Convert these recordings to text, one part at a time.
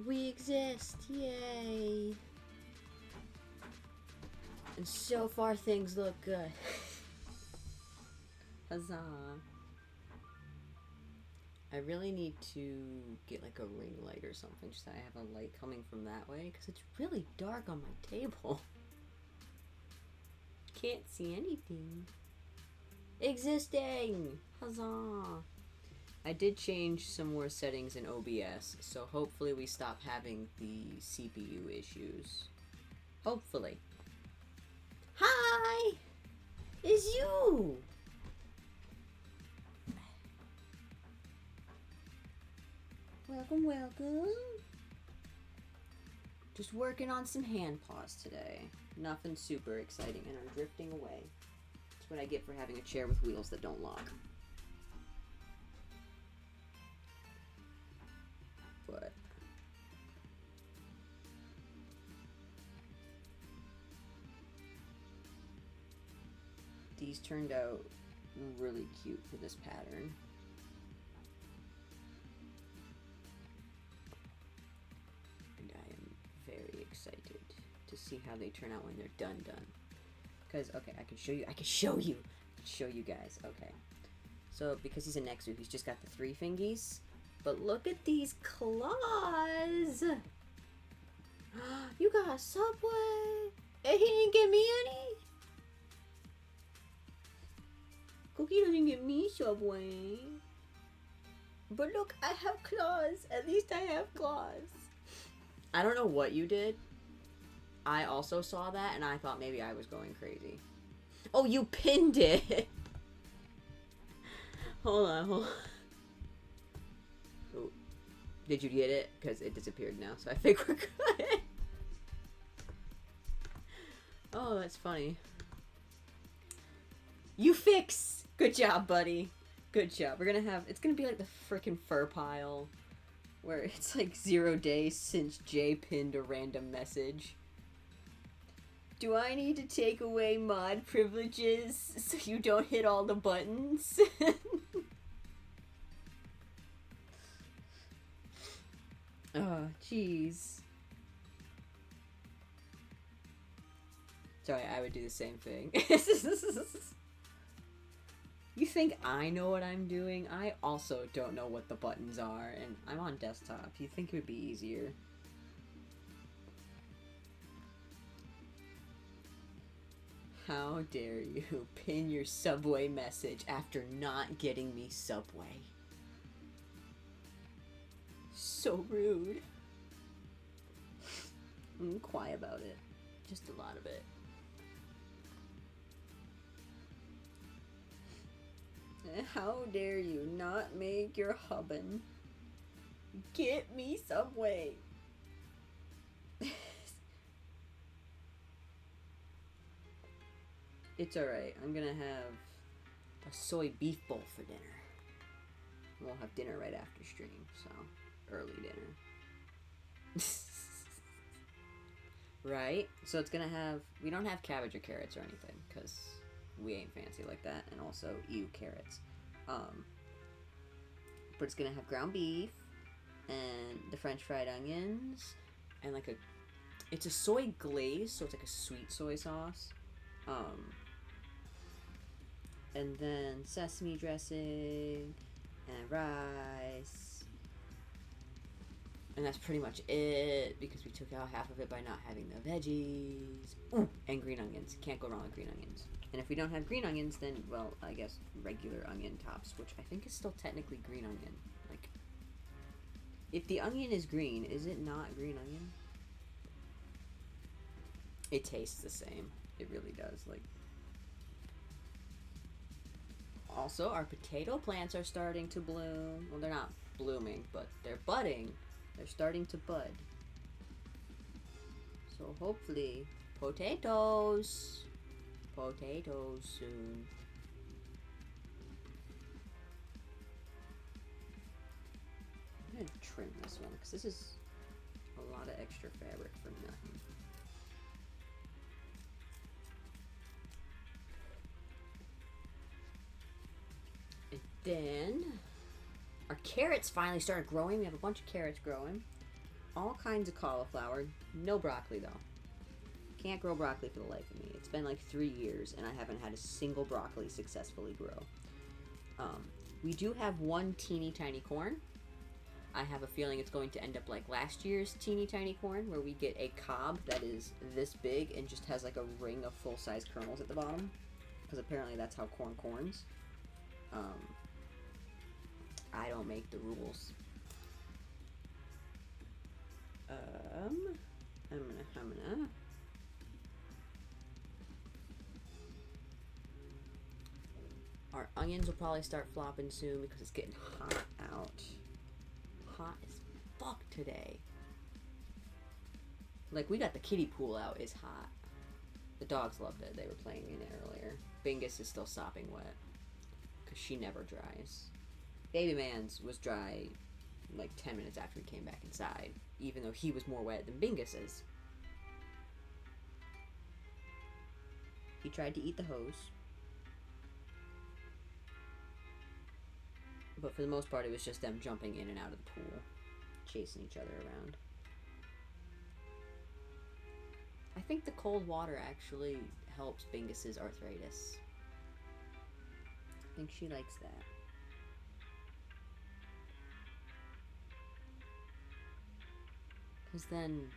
We exist, yay! And so far things look good. Huzzah. I really need to get like a ring light or something, just so I have a light coming from that way, because it's really dark on my table. Can't see anything. Existing! Huzzah! I did change some more settings in OBS, so hopefully we stop having the CPU issues. Hopefully. Hi! It's you! Welcome, welcome. Just working on some hand paws today. Nothing super exciting, and I'm drifting away. That's what I get for having a chair with wheels that don't lock. But these turned out really cute for this pattern. And I am very excited to see how they turn out when they're done. Because, okay, I can show you guys. Okay. So, because he's a Nexu, he's just got the 3 fingies. But look at these claws! You got a Subway! And he didn't get me any? Cookie doesn't get me Subway. But look, I have claws. At least I have claws. I don't know what you did. I also saw that and I thought maybe I was going crazy. Oh, you pinned it! Hold on. Oh. Did you get it? Because it disappeared now, so I think we're good. Oh, that's funny. You fix! Good job, buddy. Good job. We're gonna have... It's gonna be like the frickin' fur pile. Where it's like 0 days since Jay pinned a random message. Do I need to take away mod privileges so you don't hit all the buttons? Oh, jeez. Sorry, I would do the same thing. You think I know what I'm doing, I also don't know what the buttons are, and I'm on desktop. You'd think it would be easier. How dare you pin your Subway message after not getting me Subway? So rude. I'm quiet about it. Just a lot of it. How dare you not make your hubbin? Get me Subway. It's alright. I'm gonna have a soy beef bowl for dinner. We'll have dinner right after stream, so early dinner. Right? So it's gonna have... We don't have cabbage or carrots or anything, because we ain't fancy like that, and also, ew, carrots. But it's gonna have ground beef, and the French fried onions, and like a... It's a soy glaze, so it's like a sweet soy sauce. And then sesame dressing, and rice. And that's pretty much it, because we took out half of it by not having the veggies. Ooh, and green onions. Can't go wrong with green onions. And if we don't have green onions, then, well, I guess regular onion tops, which I think is still technically green onion. Like, if the onion is green, is it not green onion? It tastes the same. It really does. Like, also, our potato plants are starting to bloom. Well, they're not blooming, but they're budding. They're starting to bud. So hopefully, potatoes. Potatoes soon. I'm gonna trim this one, because this is a lot of extra fabric for nothing. And then our carrots finally started growing. We have a bunch of carrots growing. All kinds of cauliflower. No broccoli though. Can't grow broccoli for the life of me. It's been like 3 years and I haven't had a single broccoli successfully grow. We do have one teeny tiny corn. I have a feeling it's going to end up like last year's teeny tiny corn, where we get a cob that is this big and just has like a ring of full-size kernels at the bottom. Because apparently that's how corn corns. I don't make the rules. I'm gonna. Our onions will probably start flopping soon because it's getting hot out. Hot as fuck today. Like, we got the kiddie pool out. It's hot. The dogs loved it. They were playing in it earlier. Bingus is still sopping wet because she never dries. Baby Man's was dry like 10 minutes after we came back inside, even though he was more wet than Bingus is. He tried to eat the hose, but for the most part it was just them jumping in and out of the pool, chasing each other around. I think the cold water actually helps Bingus's arthritis. I think she likes that. Because then...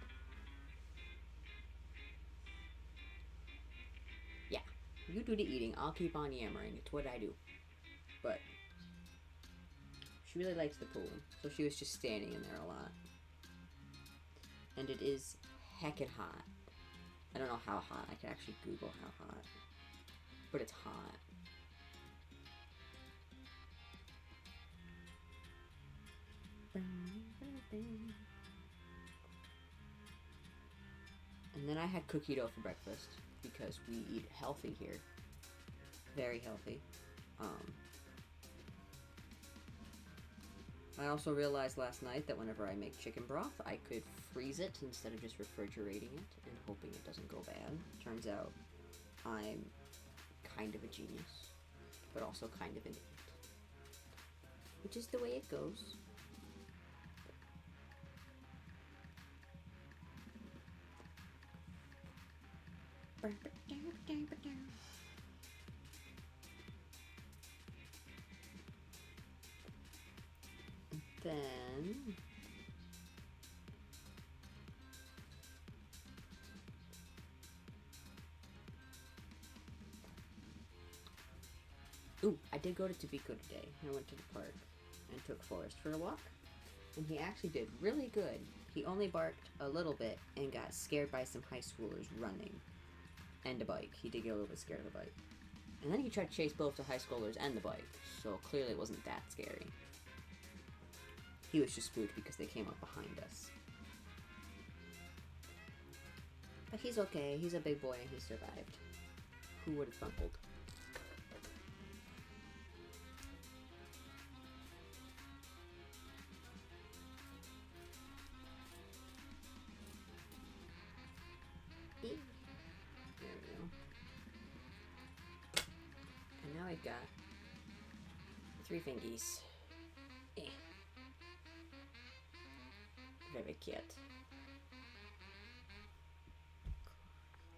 Yeah. You do the eating. I'll keep on yammering. It's what I do. But... she really likes the pool. So she was just standing in there a lot. And it is heckin' hot. I don't know how hot. I can actually Google how hot. But it's hot. And then I had cookie dough for breakfast because we eat healthy here. Very healthy. I also realized last night that whenever I make chicken broth, I could freeze it instead of just refrigerating it and hoping it doesn't go bad. Turns out I'm kind of a genius, but also kind of an idiot. Which is the way it goes. then... Ooh, I did go to Tobiko today. I went to the park and took Forrest for a walk. And he actually did really good. He only barked a little bit and got scared by some high schoolers running. And a bike. He did get a little bit scared of the bike. And then he tried to chase both the high schoolers and the bike. So clearly it wasn't that scary. He was just spooked because they came up behind us. But he's okay. He's a big boy and he survived. Who would have fumbled? There we go. And now I've got 3 fingies. Very cute.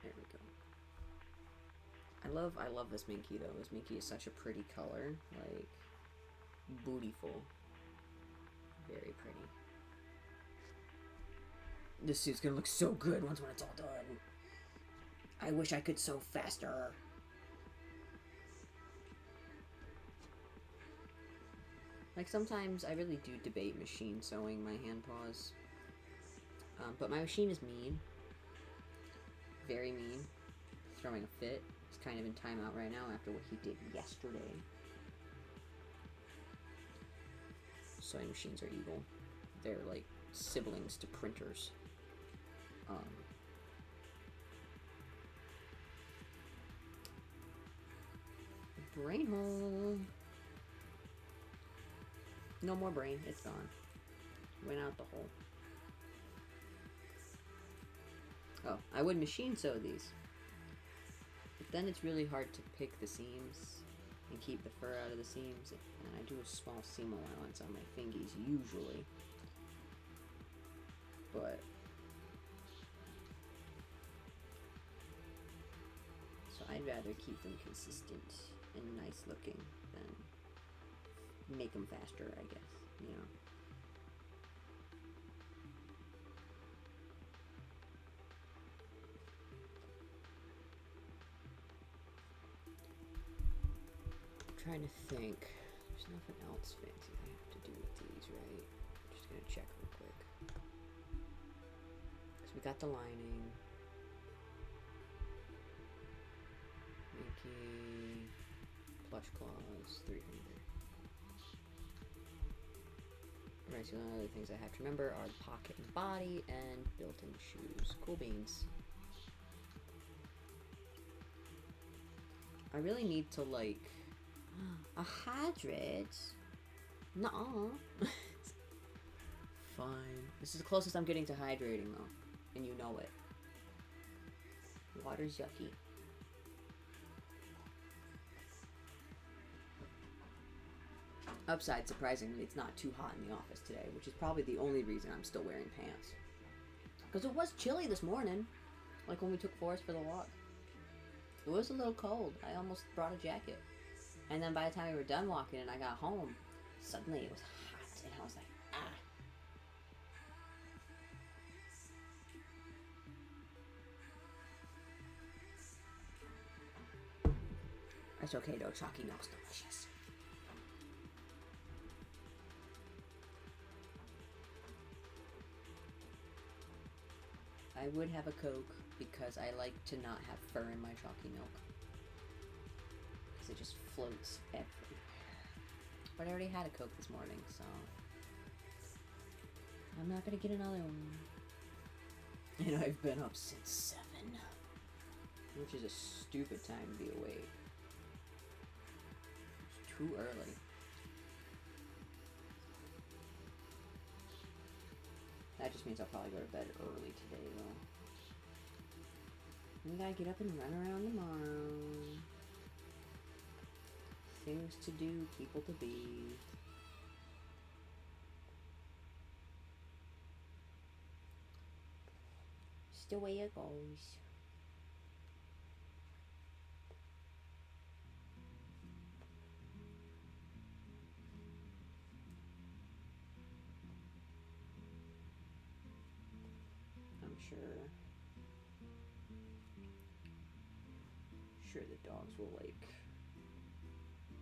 There we go. I love this Minky though. This Minky is such a pretty color. Like, bootyful. Very pretty. This suit's gonna look so good once when it's all done. I wish I could sew faster. Like, sometimes I really do debate machine sewing my hand paws. But my machine is mean. Very mean. Throwing a fit. He's kind of in timeout right now after what he did yesterday. Sewing machines are evil. They're like siblings to printers. Brain hole. No more brain. It's gone. Went out the hole. Oh, I would machine sew these. But then it's really hard to pick the seams and keep the fur out of the seams. And I do a small seam allowance on my fingies usually. But... so I'd rather keep them consistent and nice looking than make them faster, I guess, you know. Trying to think. There's nothing else fancy I have to do with these, right? Just gonna check real quick. So we got the lining. Mickey. Plush claws. 300. Right, so the only other things I have to remember are the pocket and body and built-in shoes. Cool beans. I really need to, like... a hydrate? Nuh-uh. Fine. This is the closest I'm getting to hydrating, though. And you know it. Water's yucky. Upside, surprisingly, it's not too hot in the office today, which is probably the only reason I'm still wearing pants. Because it was chilly this morning, like when we took Forrest for the walk. It was a little cold. I almost brought a jacket. And then by the time we were done walking and I got home, suddenly it was hot, and I was like, ah. That's okay though, chalky milk's delicious. I would have a Coke because I like to not have fur in my chalky milk. Because it just floats everywhere. But I already had a Coke this morning, so... I'm not gonna get another one. And I've been up since 7. Which is a stupid time to be awake. It's too early. That just means I'll probably go to bed early today, though. We gotta get up and run around tomorrow. Things to do, people to be. Just the way it goes. sure the dogs will like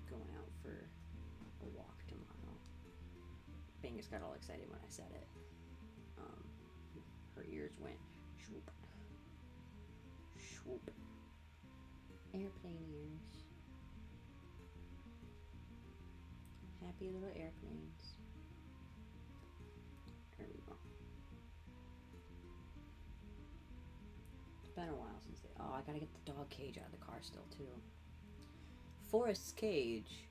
going out for a walk tomorrow. Bangus got all excited when I said it. Her ears went swoop, swoop. Airplane ears. Happy little airplanes. There we go. It's been a while since they. Oh, I gotta get the dog cage out of the car still too. Forrest's cage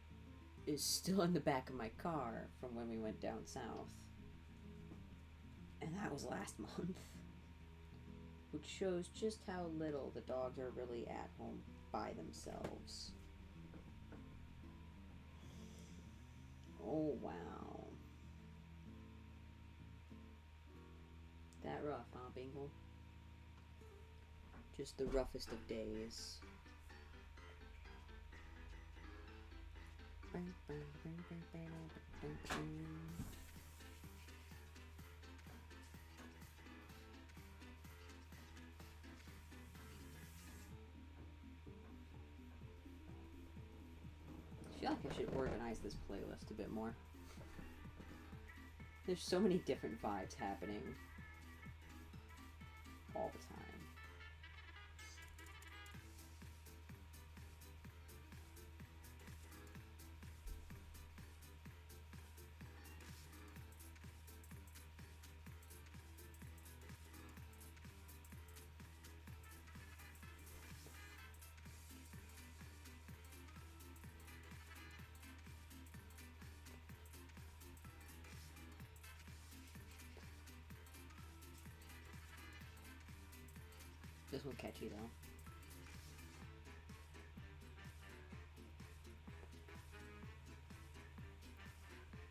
is still in the back of my car from when we went down south. And that was last month. Which shows just how little the dogs are really at home by themselves. Oh, wow. That rough, huh, Bingle? Just the roughest of days. I feel like I should organize this playlist a bit more. There's so many different vibes happening all the time. This one catchy though.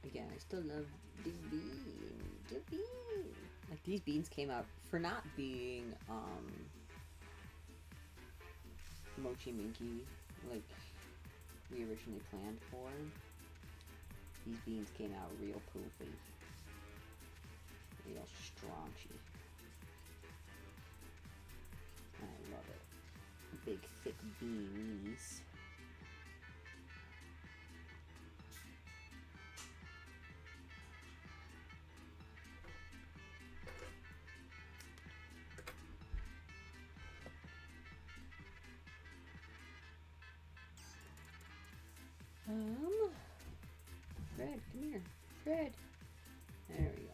Again, I still love the bean. The bean. Like these beans came out for not being Mochi Minky like we originally planned for. These beans came out real poofy. Real straunchy. I love it. Big thick beanies. Fred, come here. Fred. There we go.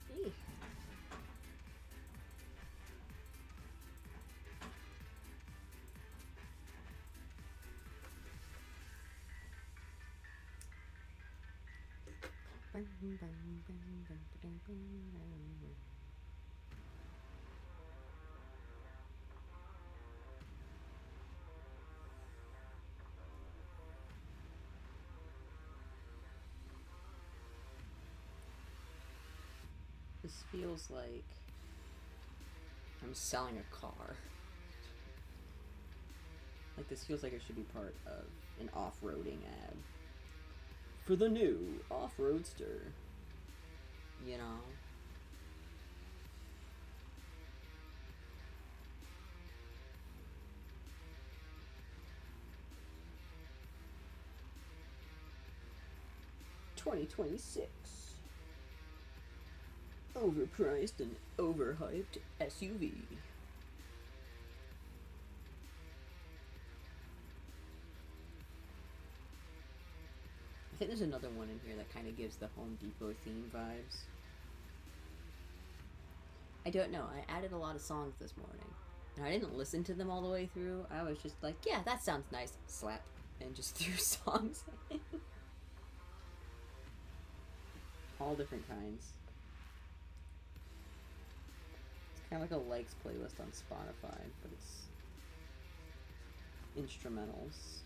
Hey. This feels like I'm selling a car. Like this feels like it should be part of an off-roading ad. For the new off-roadster. You know? $2026. Overpriced and overhyped SUV. I think there's another one in here that kind of gives the Home Depot theme vibes. I don't know. I added a lot of songs this morning. And I didn't listen to them all the way through. I was just like, yeah, that sounds nice. Slap. And just threw songs in. All different kinds. It's kind of like a likes playlist on Spotify, but it's instrumentals.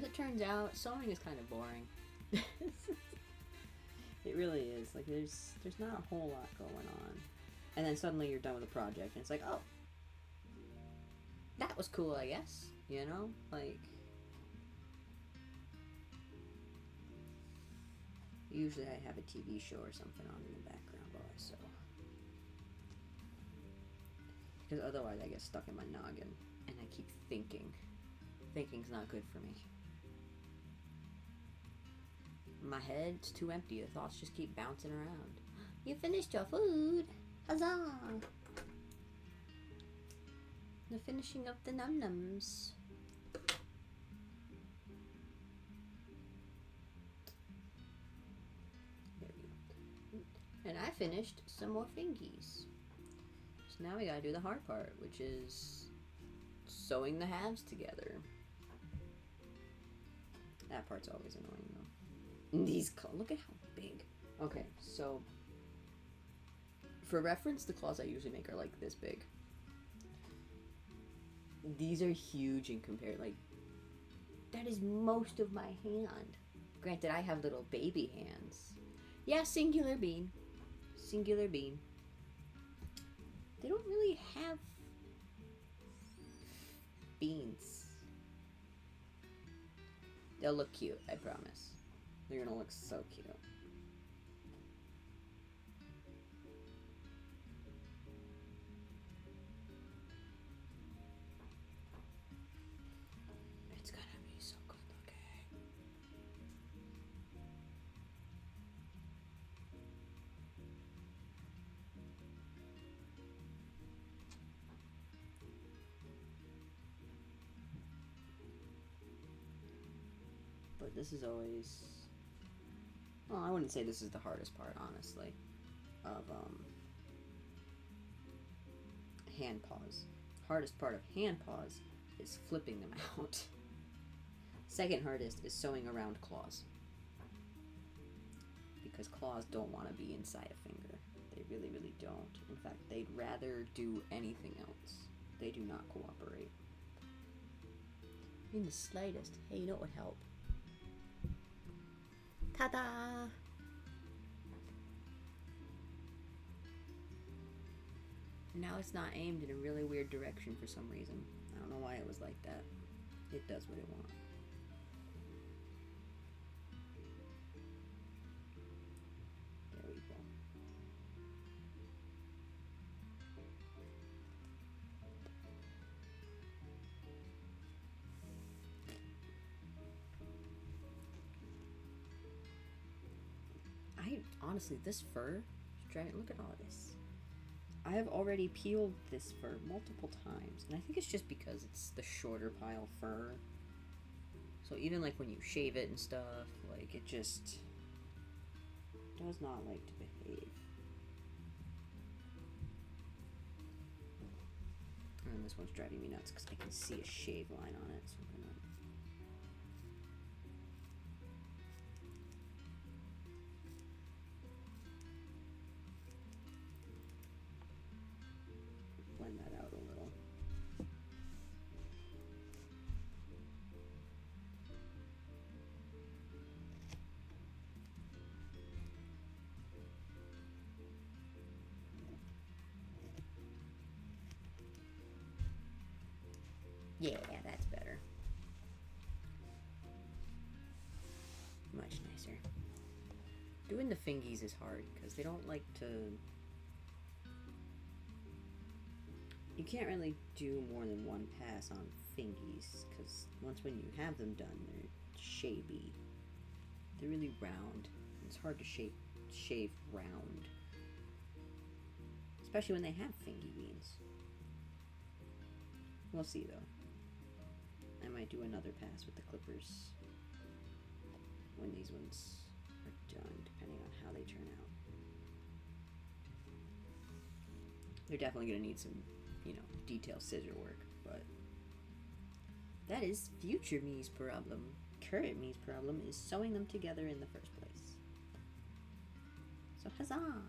As it turns out, sewing is kind of boring. It really is. Like there's not a whole lot going on. And then suddenly you're done with the project and it's like, oh, that was cool, I guess. You know? Like usually I have a TV show or something on in the background while I sew. Because otherwise I get stuck in my noggin and I keep thinking. Thinking's not good for me. My head's too empty. The thoughts just keep bouncing around. You finished your food. Huzzah! The finishing of the num-nums. There we go. And I finished some more fingies. So now we gotta do the hard part, which is sewing the halves together. That part's always annoying though. These look at how big. Okay, so for reference, the claws I usually make are like this big. These are huge in compare. Like that is most of my hand. Granted, I have little baby hands. Yeah, singular bean. Singular bean. They don't really have beans. They'll look cute, I promise. They're gonna look so cute. It's gonna be so good looking. But this is always... Well, I wouldn't say this is the hardest part, honestly, of hand paws. Hardest part of hand paws is flipping them out. Second hardest is sewing around claws. Because claws don't want to be inside a finger. They really, really don't. In fact, they'd rather do anything else. They do not cooperate. In the slightest. Hey, you know what would help? Ta-da! Now it's not aimed in a really weird direction for some reason. I don't know why it was like that. It does what it wants. There we go. Honestly, this fur, look at all this. I have already peeled this fur multiple times, and I think it's just because it's the shorter pile fur. So even like when you shave it and stuff, like it just does not like to behave. And this one's driving me nuts because I can see a shave line on it, so I'm gonna... blend that out a little. Yeah, that's better. Much nicer. Doing the fingies is hard because they don't like to... You can't really do more than one pass on fingies because once when you have them done, they're shavy. They're really round. It's hard to shave round. Especially when they have fingy beans. We'll see though. I might do another pass with the clippers when these ones are done, depending on how they turn out. They're definitely going to need some, you know, detailed scissor work, but that is future me's problem. Current me's problem is sewing them together in the first place. So huzzah!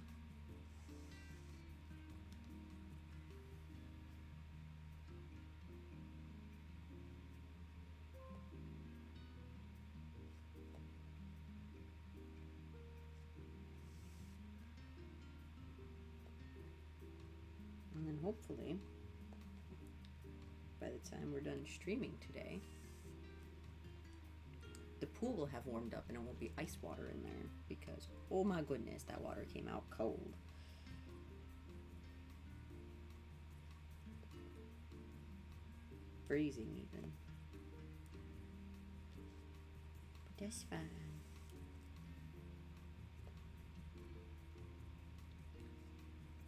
hopefully, by the time we're done streaming today, the pool will have warmed up and it won't be ice water in there because, oh my goodness, that water came out cold. Freezing even. But that's fine.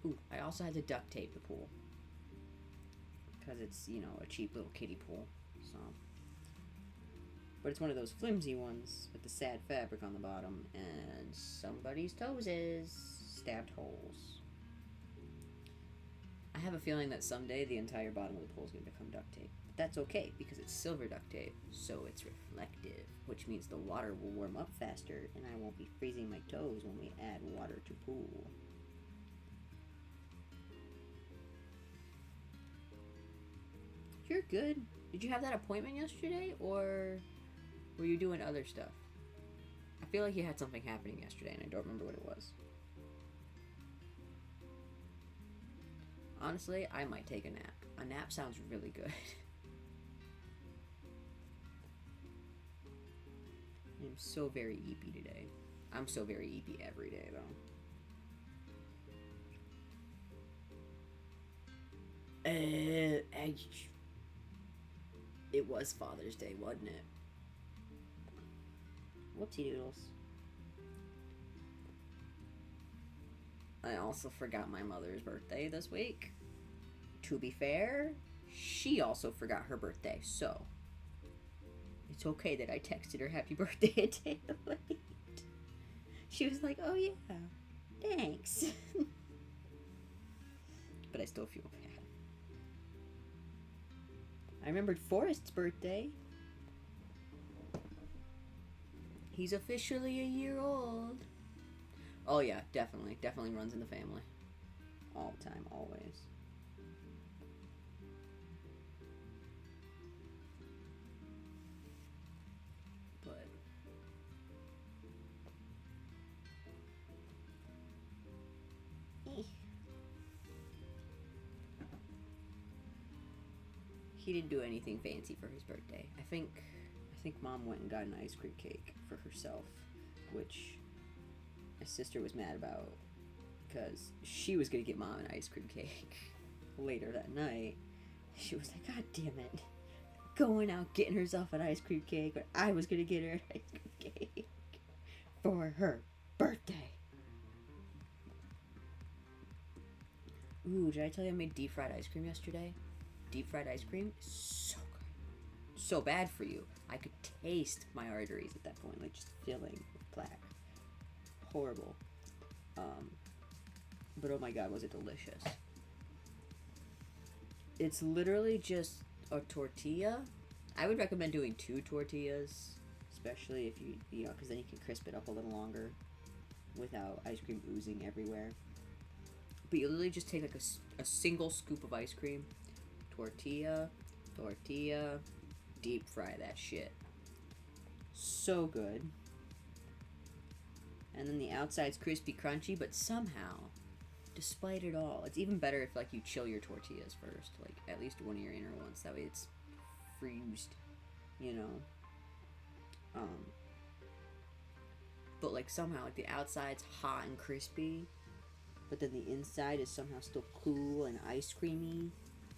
Ooh, I also had to duct tape the pool. Because it's, you know, a cheap little kiddie pool. So. But it's one of those flimsy ones with the sad fabric on the bottom. And somebody's toes is stabbed holes. I have a feeling that someday the entire bottom of the pool is going to become duct tape. But that's okay because it's silver duct tape. So it's reflective. Which means the water will warm up faster. And I won't be freezing my toes when we add water to pool. You're good. Did you have that appointment yesterday, or were you doing other stuff? I feel like you had something happening yesterday, and I don't remember what it was. Honestly, I might take a nap. A nap sounds really good. I'm so very eepy today. I'm so very eepy every day, though. It was Father's Day, wasn't it? Whoopsie doodles. I also forgot my mother's birthday this week. To be fair, she also forgot her birthday, so it's okay that I texted her happy birthday a day late. She was like, oh yeah, thanks. But I still feel bad. I remembered Forrest's birthday. He's officially a year old. Oh yeah, definitely. Definitely runs in the family. All the time, always. But he didn't do anything fancy for his birthday. I think Mom went and got an ice cream cake for herself, which my sister was mad about because she was gonna get Mom an ice cream cake later that night. She was like, God damn it, going out getting herself an ice cream cake, but I was gonna get her an ice cream cake for her birthday. Ooh, did I tell you I made deep fried ice cream yesterday? Deep fried ice cream is so good. So bad for you. I could taste my arteries at that point, like just filling with plaque. Horrible. But oh my god, was it delicious. It's literally just a tortilla. I would recommend doing 2 tortillas, especially if you know, because then you can crisp it up a little longer without ice cream oozing everywhere. But you literally just take like a single scoop of ice cream, tortilla, deep fry that shit. So good. And then the outside's crispy crunchy, but somehow, despite it all, it's even better if like you chill your tortillas first, like at least one of your inner ones, that way it's freezed, you know. But like somehow like the outside's hot and crispy, but then the inside is somehow still cool and ice creamy.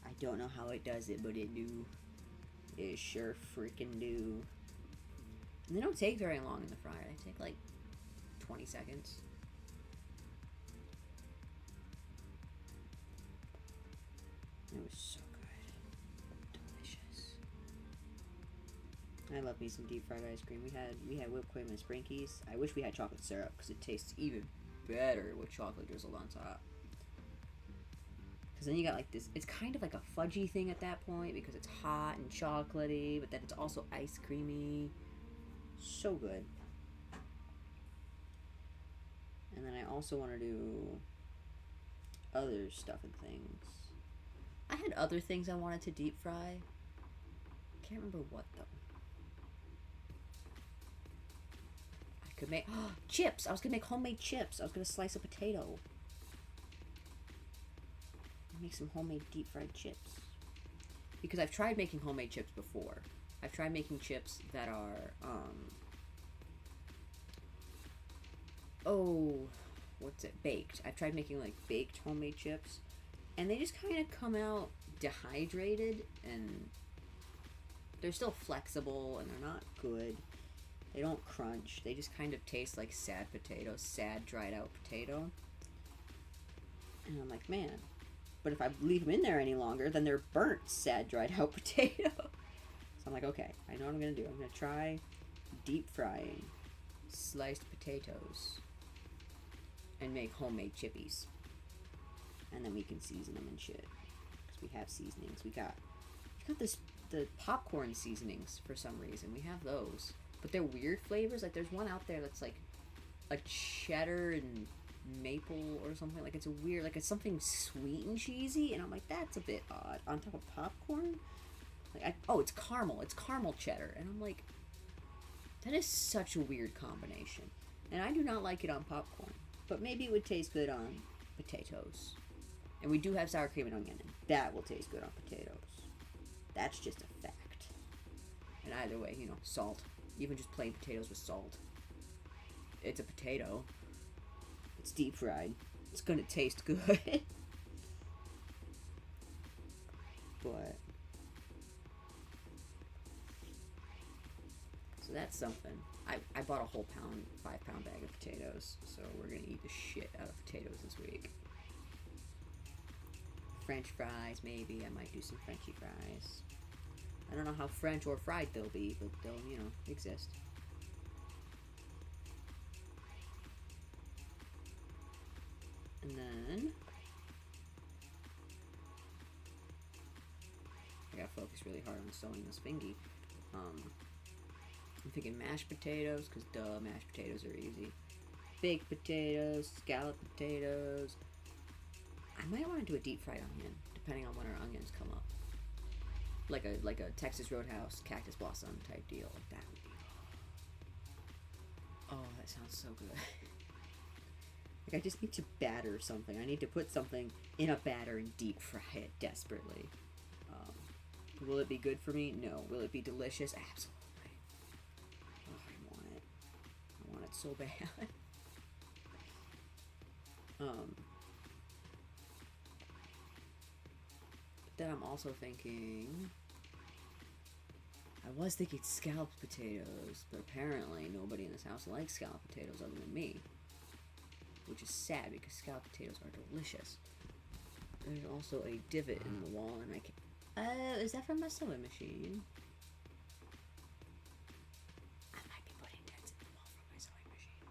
I don't know how it does it, but it do. It sure freaking do. And they don't take very long in the fryer. They take like 20 seconds. It was so good. Delicious. I love me some deep fried ice cream. We had whipped cream and Sprinkies. I wish we had chocolate syrup because it tastes even better with chocolate drizzled on top. Because then you got like this, it's kind of like a fudgy thing at that point because it's hot and chocolatey, but then it's also ice creamy. So good. And then I also want to do other stuff and things. I had other things I wanted to deep fry. Can't remember what though. I could make chips. I was gonna make homemade chips. I was gonna slice a potato. make some homemade deep fried chips. Because I've tried making homemade chips before. I've tried making chips that are, baked. I've tried making, like, baked homemade chips. And they just kind of come out dehydrated, and they're still flexible, and they're not good. They don't crunch. They just kind of taste like sad potato, sad dried out potato. And I'm like, man. But if I leave them in there any longer, then they're burnt, sad dried out potato. So I'm like, okay, I know what I'm going to do. I'm going to try deep frying sliced potatoes and make homemade chippies. And then we can season them and shit. Because we have seasonings. We got the popcorn seasonings for some reason. We have those. But they're weird flavors. Like, there's one out there that's like a cheddar and maple or something. Like, it's a weird, like, it's something sweet and cheesy. And I'm like, that's a bit odd. On top of popcorn? Like, it's caramel. It's caramel cheddar. And I'm like, that is such a weird combination. And I do not like it on popcorn. But maybe it would taste good on potatoes. And we do have sour cream and onion. And that will taste good on potatoes. That's just a fact. And either way, you know, salt. Even just plain potatoes with salt. It's a potato. It's deep fried. It's gonna taste good. But so that's something. I bought a whole 5-pound bag of potatoes, so we're gonna eat the shit out of potatoes this week. French fries, maybe. I might do some Frenchy fries. I don't know how French or fried they'll be, but they'll, you know, exist. And then I gotta focus really hard on sewing this fingy. I'm thinking mashed potatoes, because duh, mashed potatoes are easy. Baked potatoes, scalloped potatoes. I might want to do a deep fried onion, depending on when our onions come up. Like a Texas Roadhouse cactus blossom type deal. Like that would be. Oh, that sounds so good. Like, I just need to batter something. I need to put something in a batter and deep fry it desperately. Will it be good for me? No. Will it be delicious? Absolutely. Oh, I want it. I want it so bad. But then I'm also thinking... I was thinking scalloped potatoes, but apparently nobody in this house likes scalloped potatoes other than me. Which is sad, because scalloped potatoes are delicious. There's also a divot in the wall, and I can... Oh, is that from my sewing machine? I might be putting dents in the wall from my sewing machine.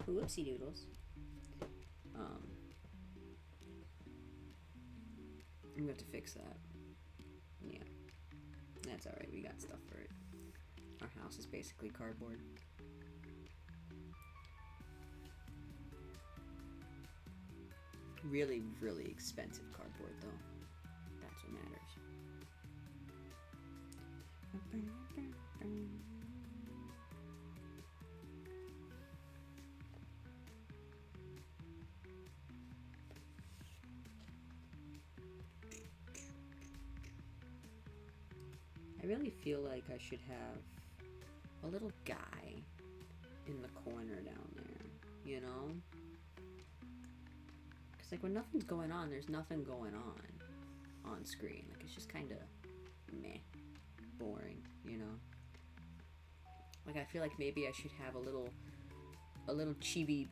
Whoopsie doodles. I'm going to have to fix that. Yeah. That's alright, we got stuff for it. Our house is basically cardboard. Really, really expensive cardboard, though. That's what matters. I really feel like I should have a little guy in the corner down there, you know? Because, like, when nothing's going on, there's nothing going on screen. Like, it's just kind of meh, boring, you know? Like, I feel like maybe I should have a little chibi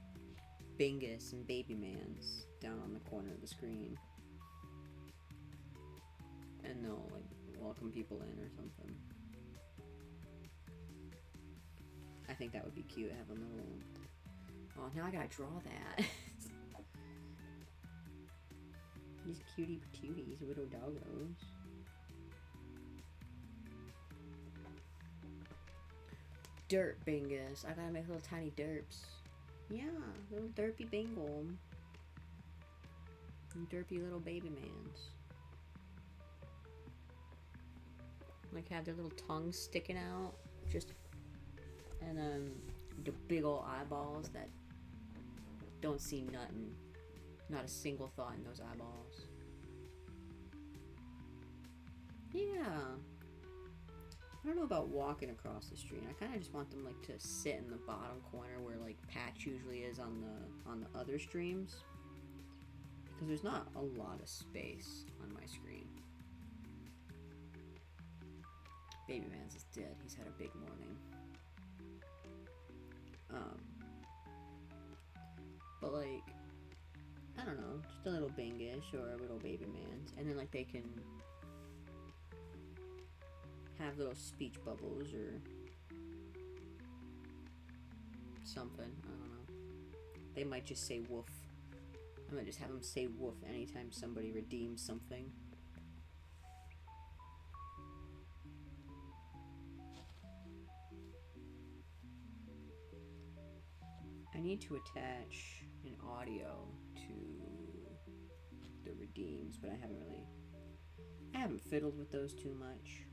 Bingus and Baby Mans down on the corner of the screen. And they'll, like, welcome people in or something. I think that would be cute. Have a little... Oh, now I gotta draw that. These cutie patooties, little doggos. Dirt Bingus. I gotta make little tiny derps. Yeah, little derpy bingle. And derpy little baby mans. Like, have their little tongues sticking out. Just... And, the big old eyeballs that don't see nothing. Not a single thought in those eyeballs. Yeah. I don't know about walking across the street. I kind of just want them like to sit in the bottom corner where like Patch usually is on the other streams, because there's not a lot of space on my screen. Baby Man's is dead. He's had a big morning. But like, I don't know, just a little Bingish or a little Baby Man's, and then like they can have little speech bubbles or something. I don't know. They might just say woof. I might just have them say woof anytime somebody redeems something. I need to attach an audio to the redeems, but I haven't fiddled with those too much.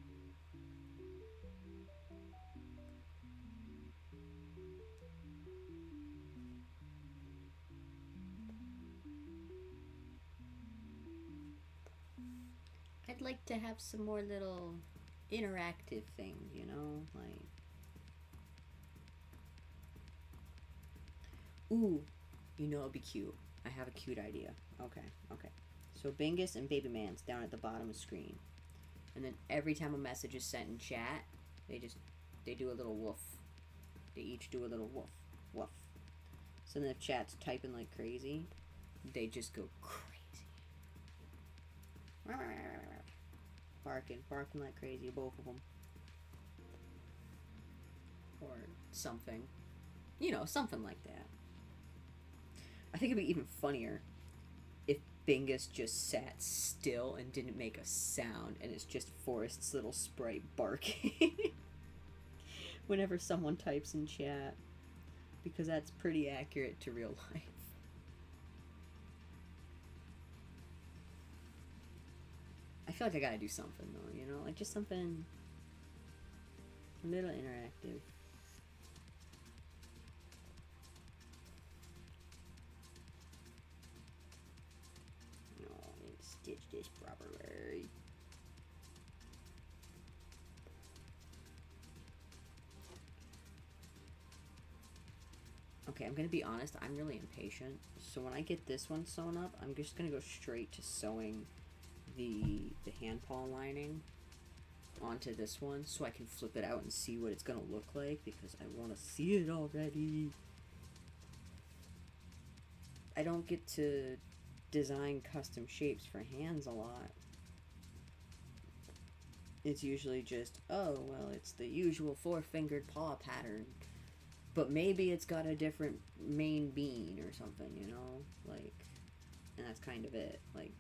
I'd like to have some more little interactive things, you know, like, ooh, you know, it'd be cute. I have a cute idea. Okay. So Bingus and Baby Man's down at the bottom of the screen, and then every time a message is sent in chat, they do a little woof. They each do a little woof, woof. So then if chat's typing like crazy, they just go crazy. Barking like crazy, both of them. Or something. You know, something like that. I think it'd be even funnier if Bingus just sat still and didn't make a sound, and it's just Forrest's little sprite barking whenever someone types in chat, because that's pretty accurate to real life. I feel like I gotta do something though, you know, like just something a little interactive. Stitch this properly. Okay, I'm gonna be honest, I'm really impatient. So when I get this one sewn up, I'm just gonna go straight to sewing the hand paw lining onto this one so I can flip it out and see what it's gonna look like, because I wanna see it already. I don't get to design custom shapes for hands a lot. It's usually just, oh, well, it's the usual 4-fingered paw pattern, but maybe it's got a different main bean or something, you know? Like, and that's kind of it. Like,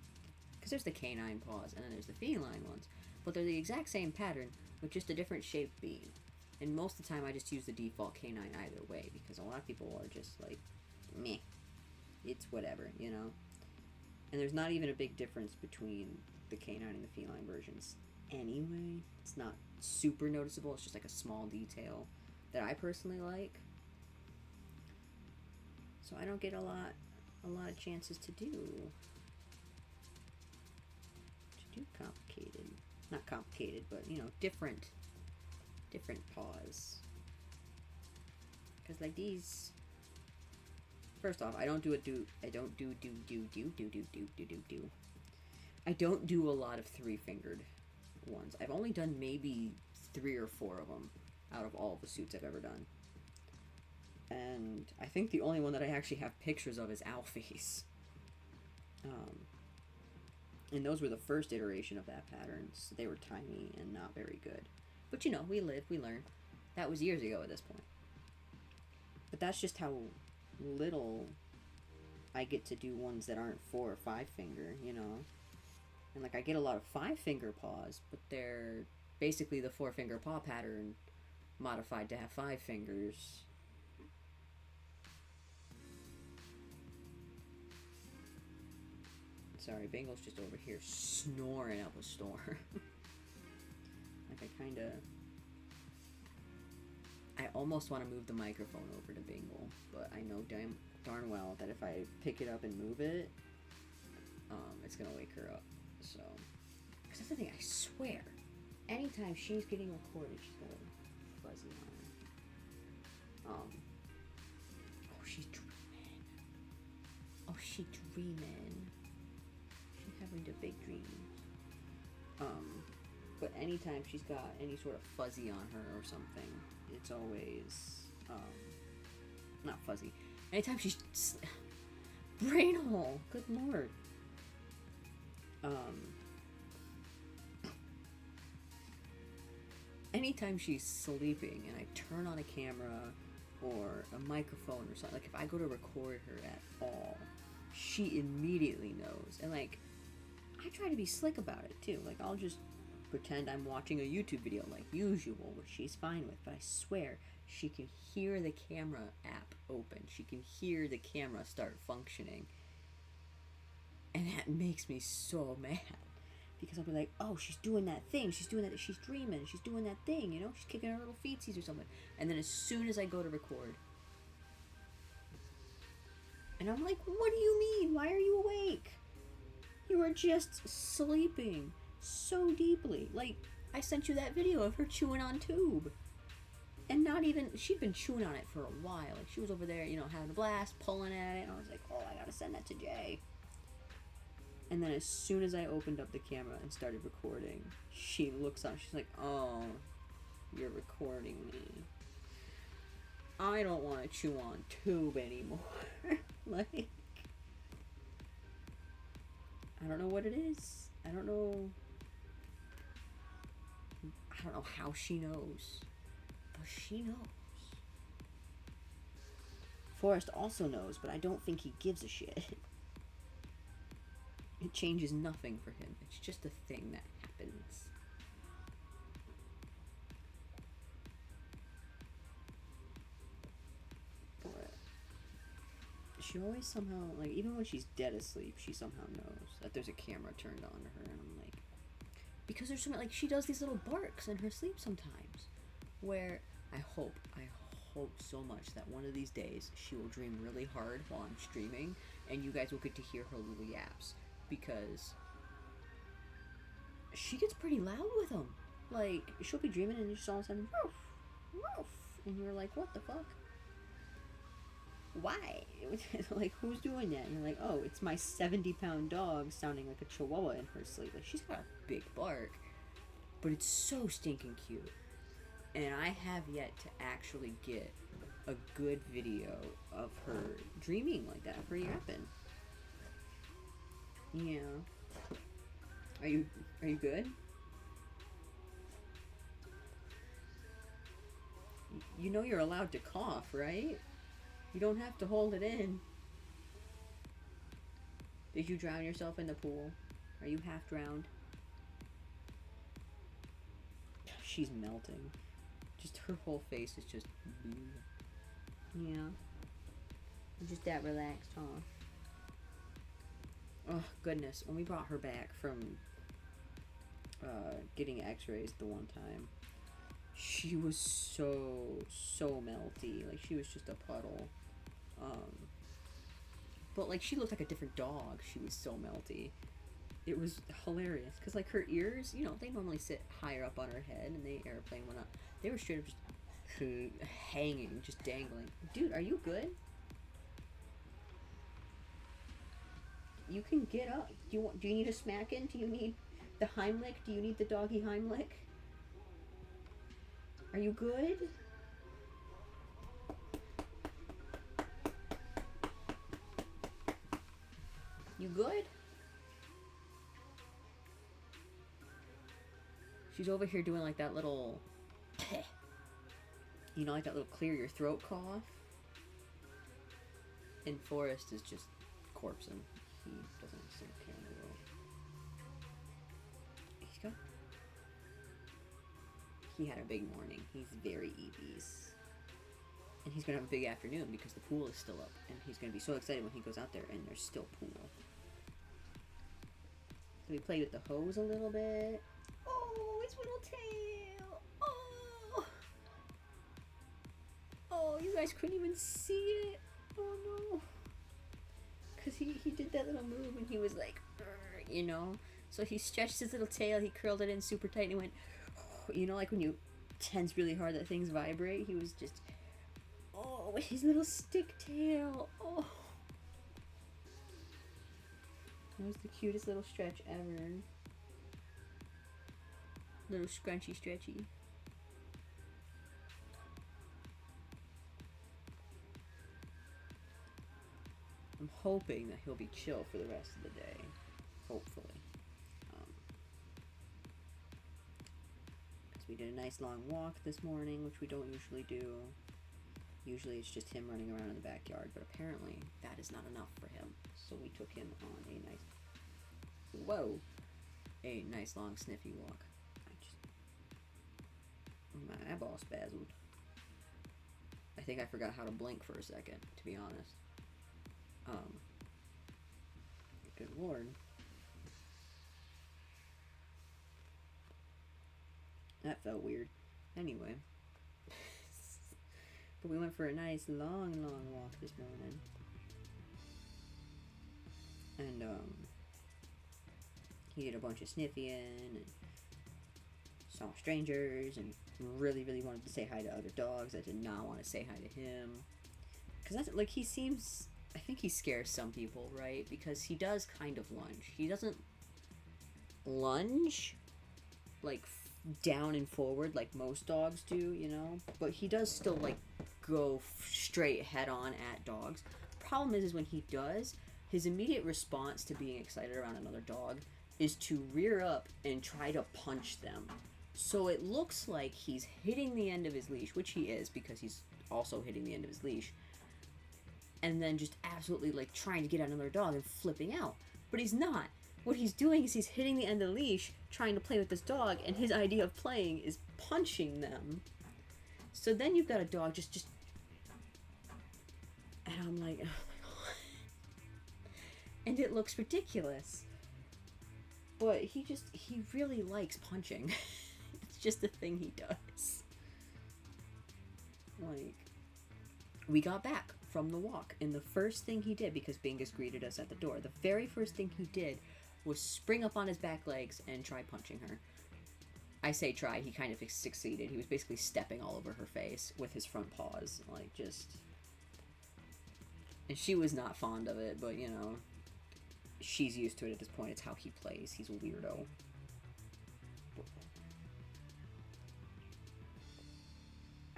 because there's the canine paws, and then there's the feline ones, but they're the exact same pattern with just a different shaped bean. And most of the time I just use the default canine either way, because a lot of people are just like, meh, it's whatever, you know? And there's not even a big difference between the canine and the feline versions anyway. It's not super noticeable. It's just like a small detail that I personally like. So I don't get a lot of chances to do complicated. Not complicated, but you know, different paws. Because like these, first off, I don't do a lot of 3-fingered ones. I've only done maybe 3 or 4 of them out of all the suits I've ever done. And I think the only one that I actually have pictures of is Alfie's. And those were the first iteration of that pattern, so they were tiny and not very good. But you know, we live, we learn. That was years ago at this point. But that's just how little I get to do ones that aren't 4 or 5-finger, you know? And like I get a lot of 5-finger paws, but they're basically the 4-finger paw pattern modified to have 5 fingers. Sorry, Bengal's just over here snoring up a storm. Like I almost want to move the microphone over to Bengal, but I know darn well that if I pick it up and move it, it's gonna wake her up. So, because that's the thing, I swear. Anytime she's getting recorded, she's got a fuzzy on. Oh, she's dreaming. Oh, she's dreaming. She's having the big dreams. But anytime she's got any sort of fuzzy on her or something, it's always, not fuzzy. Anytime she's, brain hole, good lord. Anytime she's sleeping and I turn on a camera or a microphone or something, like if I go to record her at all, she immediately knows. And like, I try to be slick about it too. Like, I'll just pretend I'm watching a YouTube video like usual, which she's fine with, but I swear she can hear the camera app open. She can hear the camera start functioning. And that makes me so mad. Because I'll be like, oh, she's doing that thing. She's doing that. She's dreaming. She's doing that thing, you know? She's kicking her little feetsies or something. And then as soon as I go to record, and I'm like, what do you mean? Why are you awake? You were just sleeping so deeply. Like, I sent you that video of her chewing on tube. And not even, she'd been chewing on it for a while. Like, she was over there, you know, having a blast, pulling at it. And I was like, oh, I gotta send that to Jay. And then as soon as I opened up the camera and started recording, she looks up. She's like, oh, you're recording me. I don't want to chew on tube anymore. Like, I don't know what it is. I don't know how she knows. But she knows. Forrest also knows, but I don't think he gives a shit. It changes nothing for him. It's just a thing that happens. But she always somehow, like, even when she's dead asleep, she somehow knows that there's a camera turned on to her. And I'm like, because there's something, like, she does these little barks in her sleep sometimes. Where I hope so much that one of these days she will dream really hard while I'm streaming. And you guys will get to hear her little yaps. Because she gets pretty loud with them. Like, she'll be dreaming and just all of a sudden, woof, woof. And you're like, what the fuck? Why? Like, who's doing that? And you're like, oh, it's my 70-pound dog sounding like a chihuahua in her sleep. Like, she's got a big bark. But it's so stinking cute. And I have yet to actually get a good video of her dreaming like that, of her yapping. Yeah. Are you good? You know you're allowed to cough, right? You don't have to hold it in. Did you drown yourself in the pool? Are you half drowned? She's melting. Just her whole face is just... Yeah. Just that relaxed, huh? Oh, goodness. When we brought her back from getting x-rays the one time, she was so melty. Like, she was just a puddle. But, like, she looked like a different dog. She was so melty. It was hilarious. Because, like, her ears, you know, they normally sit higher up on her head, and they airplane went up. They were straight up just hanging, just dangling. Dude, are you good? You can get up. Do you need a smacking? Do you need the Heimlich? Do you need the doggy Heimlich? Are you good? You good? She's over here doing like that little, you know, like that little clear your throat cough. And Forrest is just corpsing. He doesn't seem to care in the world. He's got... He had a big morning. He's very EBs. And he's going to have a big afternoon because the pool is still up. And he's going to be so excited when he goes out there and there's still pool. So we played with the hose a little bit. Oh, his little tail. Oh. Oh, you guys couldn't even see it. Oh, no. Because he did that little move and he was like, you know. So he stretched his little tail, he curled it in super tight, and he went, you know, like when you tense really hard that things vibrate? He was just, oh, his little stick tail. Oh. That was the cutest little stretch ever. Little scrunchy stretchy. I'm hoping that he'll be chill for the rest of the day. Hopefully. Because we did a nice long walk this morning, which we don't usually do. Usually it's just him running around in the backyard, but apparently that is not enough for him. So we took him on a nice long sniffy walk. My eyeball spazzled. I think I forgot how to blink for a second, to be honest. Good lord. That felt weird. Anyway. But we went for a nice long walk this morning. And, he did a bunch of sniffing and saw strangers and really wanted to say hi to other dogs that did not want to say hi to him. Because that's, like, he seems... I think he scares some people, right? Because he does kind of lunge. He doesn't lunge, like, down and forward like most dogs do, you know? But he does still, like, go straight head-on at dogs. Problem is when he does, his immediate response to being excited around another dog is to rear up and try to punch them. So it looks like he's hitting the end of his leash, which he is because he's also hitting the end of his leash, and then just absolutely, like, trying to get at another dog and flipping out. But he's not. What he's doing is he's hitting the end of the leash, trying to play with this dog, and his idea of playing is punching them. So then you've got a dog just... And I'm like, oh my god. And it looks ridiculous. But he really likes punching. It's just a thing he does. Like, we got back from the walk, and the first thing he did, because Bingus greeted us at the door, the very first thing he did was spring up on his back legs and try punching her. I say try, he kind of succeeded. He was basically stepping all over her face with his front paws, like, just... And she was not fond of it, but, you know, she's used to it at this point. It's how he plays. He's a weirdo.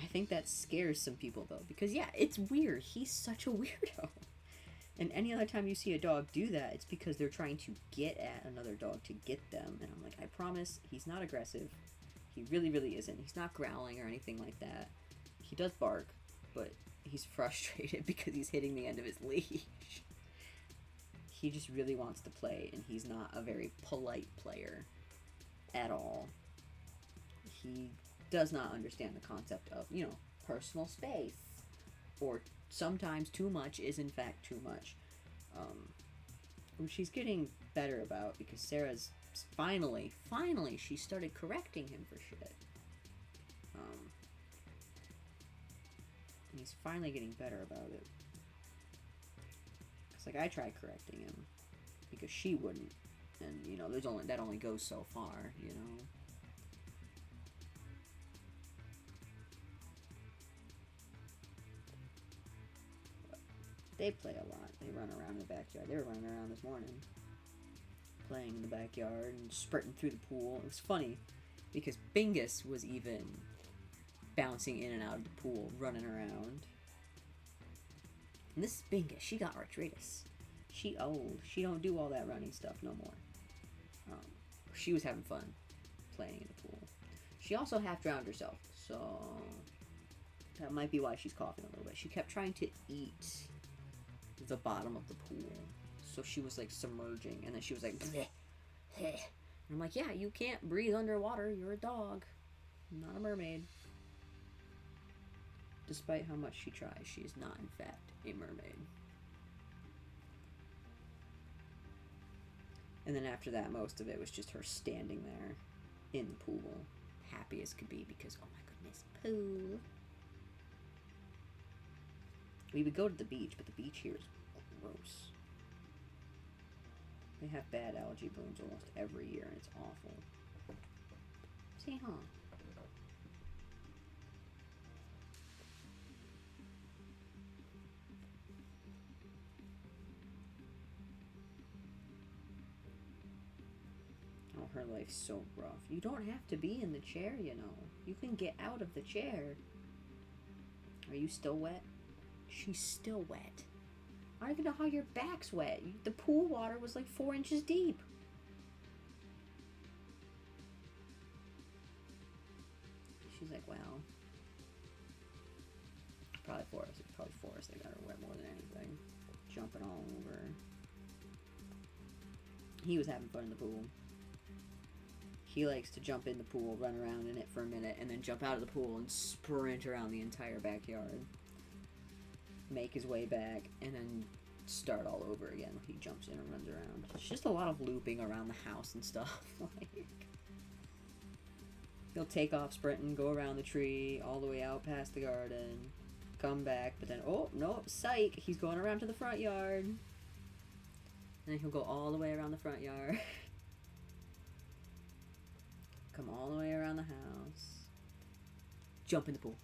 I think that scares some people, though, because, yeah, it's weird. He's such a weirdo. And any other time you see a dog do that, it's because they're trying to get at another dog to get them. And I'm like, I promise, he's not aggressive. He really isn't. He's not growling or anything like that. He does bark, but he's frustrated because he's hitting the end of his leash. He just really wants to play, and he's not a very polite player at all. He does not understand the concept of, you know, personal space. Or sometimes too much is in fact too much. Which she's getting better about, because Sarah's finally, she started correcting him for shit. And he's finally getting better about it. Cause, like, I tried correcting him because she wouldn't, and, you know, that only goes so far, you know. They play a lot. They run around in the backyard. They were running around this morning, playing in the backyard and sprinting through the pool. It was funny because Bingus was even bouncing in and out of the pool, running around. And this is Bingus. She got arthritis. She old. She don't do all that running stuff no more. She was having fun playing in the pool. She also half drowned herself, so that might be why she's coughing a little bit. She kept trying to eat the bottom of the pool, so she was, like, submerging, and then she was like, bleh, bleh. And I'm like, yeah, you can't breathe underwater. You're a dog, not a mermaid. Despite how much she tries, she is not, in fact, a mermaid. And then after that, most of it was just her standing there in the pool, happy as could be, because, oh my goodness, pool. We would go to the beach, but the beach here is gross. They have bad algae blooms almost every year, and it's awful. See, huh? Oh, her life's so rough. You don't have to be in the chair, you know. You can get out of the chair. Are you still wet? She's still wet. I don't even know how your back's wet. The pool water was like 4 inches deep. She's like, well, probably Forrest. They got her wet more than anything. Jumping all over. He was having fun in the pool. He likes to jump in the pool, run around in it for a minute, and then jump out of the pool and sprint around the entire backyard. Make his way back, and then start all over again. He jumps in and runs around. It's just a lot of looping around the house and stuff. Like, he'll take off sprinting, go around the tree, all the way out past the garden, come back, but then, oh, no, psych, he's going around to the front yard. And then he'll go all the way around the front yard. Come all the way around the house. Jump in the pool.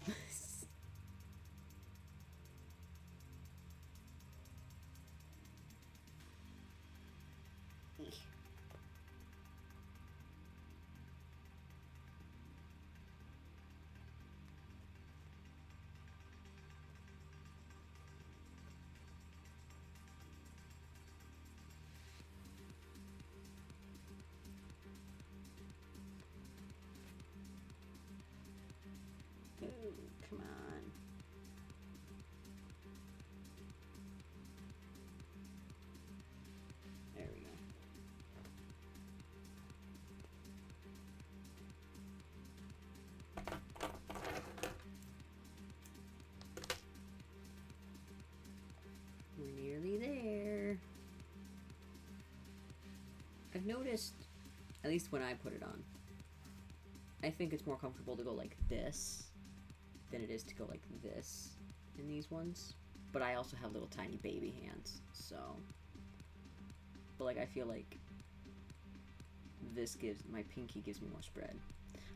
Come on. There we go. We're nearly there. I've noticed, at least when I put it on, I think it's more comfortable to go like this than it is to go like this in these ones. But I also have little tiny baby hands, so. But like I feel like this gives, my pinky gives me more spread.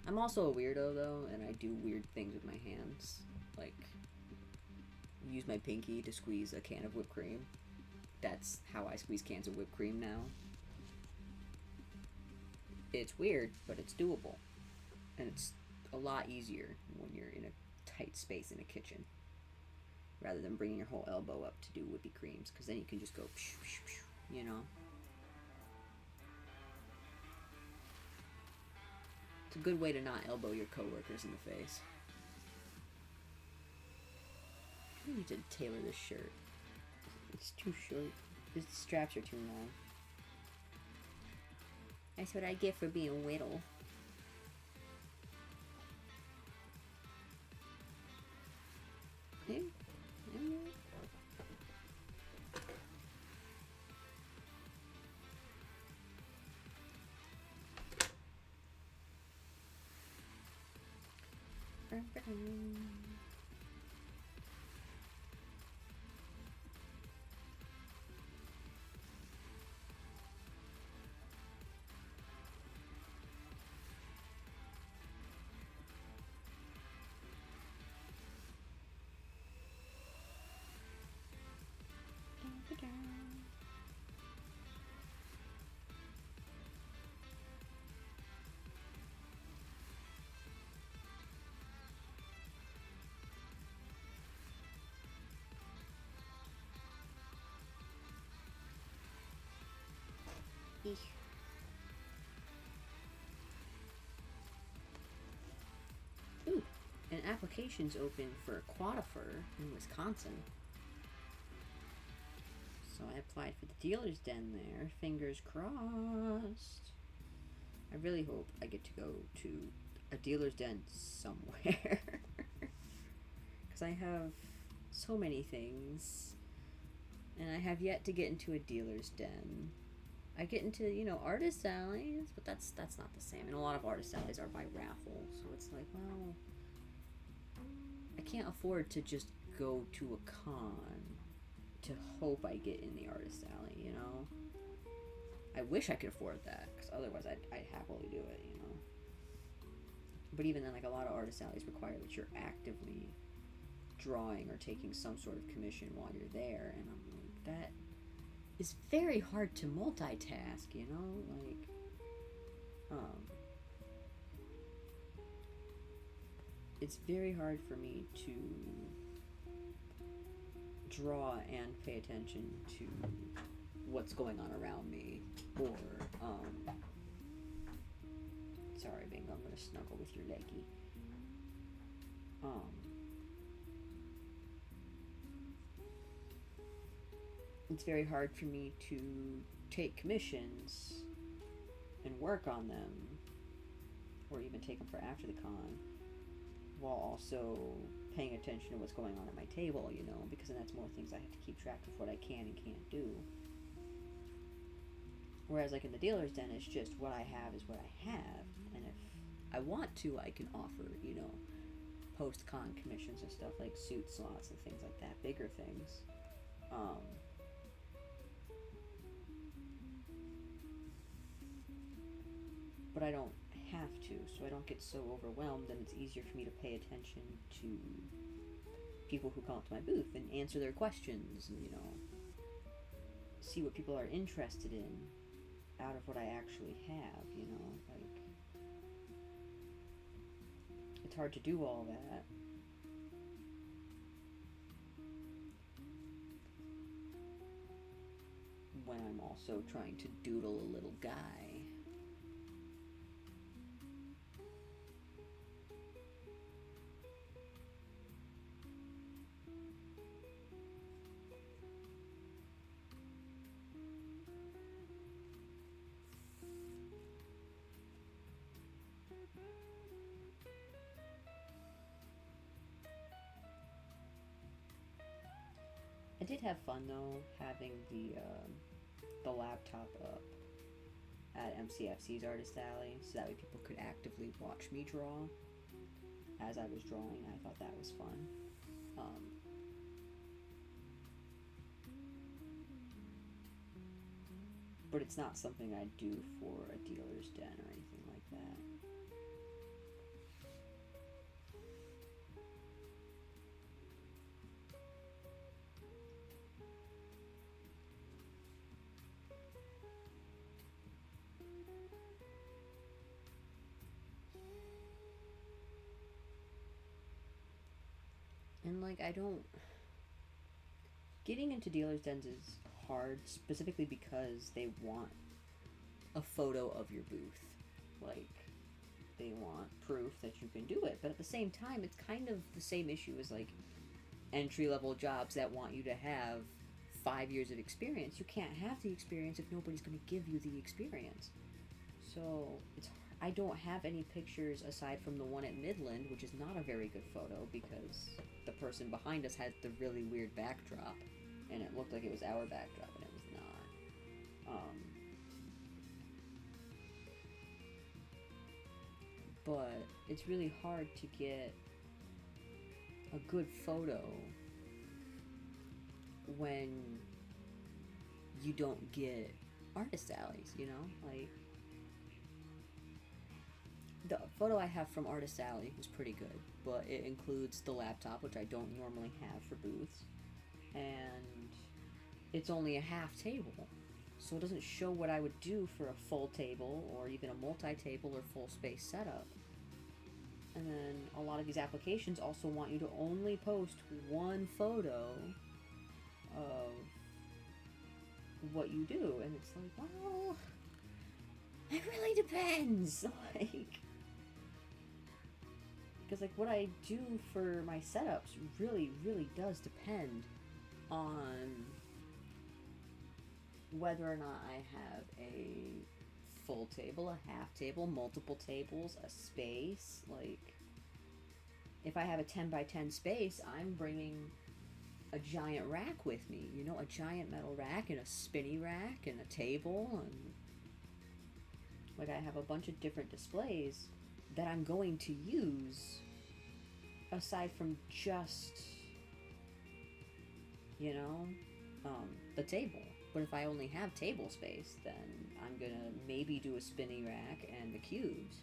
I'm also a weirdo though, and I do weird things with my hands. Like, use my pinky to squeeze a can of whipped cream. That's how I squeeze cans of whipped cream now. It's weird, but it's doable. And it's a lot easier when you're in a tight space in a kitchen, rather than bringing your whole elbow up to do whippy creams, because then you can just go, you know. It's a good way to not elbow your coworkers in the face. I need to tailor this shirt. It's too short. The straps are too long. That's what I get for being whittle. Ooh, an application's open for Quadifer in Wisconsin. So I applied for the dealer's den there. Fingers crossed. I really hope I get to go to a dealer's den somewhere. Because I have so many things. And I have yet to get into a dealer's den. I get into, you know, artist alleys, but that's not the same. And a lot of artist alleys are by raffle, so it's like, well, I can't afford to just go to a con to hope I get in the artist alley, you know? I wish I could afford that, because otherwise I'd happily do it, you know. But even then, like, a lot of artist alleys require that you're actively drawing or taking some sort of commission while you're there, and I'm like, that is very hard to multitask, you know? Like, it's very hard for me to draw and pay attention to what's going on around me, or sorry, Bingo, I'm gonna snuggle with your leggy. It's very hard for me to take commissions and work on them, or even take them for after the con, while also paying attention to what's going on at my table, you know, because then that's more things I have to keep track of what I can and can't do. Whereas, like, in the dealer's den, it's just what I have is what I have, and if I want to, I can offer, you know, post-con commissions and stuff, like suit slots and things like that, bigger things. But I don't have to, so I don't get so overwhelmed, and it's easier for me to pay attention to people who come up to my booth and answer their questions, and, you know, see what people are interested in out of what I actually have, you know, like, it's hard to do all that. When I'm also trying to doodle a little guy. I did have fun though, having the laptop up at MCFC's Artist Alley, so that way people could actively watch me draw as I was drawing. I thought that was fun. But it's not something I do for a dealer's den or anything like that. And, like, I don't... Getting into dealer's dens is hard, specifically because they want a photo of your booth. Like, they want proof that you can do it. But at the same time, it's kind of the same issue as, like, entry-level jobs that want you to have 5 years of experience. You can't have the experience if nobody's going to give you the experience. So, it's hard. I don't have any pictures aside from the one at Midland, which is not a very good photo because the person behind us had the really weird backdrop, and it looked like it was our backdrop, and it was not. But it's really hard to get a good photo when you don't get artist alleys, you know? Like, the photo I have from Artist Alley was pretty good, but it includes the laptop, which I don't normally have for booths, and it's only a half table, so it doesn't show what I would do for a full table, or even a multi-table or full space setup. And then a lot of these applications also want you to only post one photo of what you do, and it's like, well, it really depends, like... Because, like, what I do for my setups really, really does depend on whether or not I have a full table, a half table, multiple tables, a space. Like, if I have a 10 by 10 space, I'm bringing a giant rack with me, you know, a giant metal rack and a spinny rack and a table, and like, I have a bunch of different displays that I'm going to use aside from just, you know, the table. But if I only have table space, then I'm gonna maybe do a spinny rack and the cubes.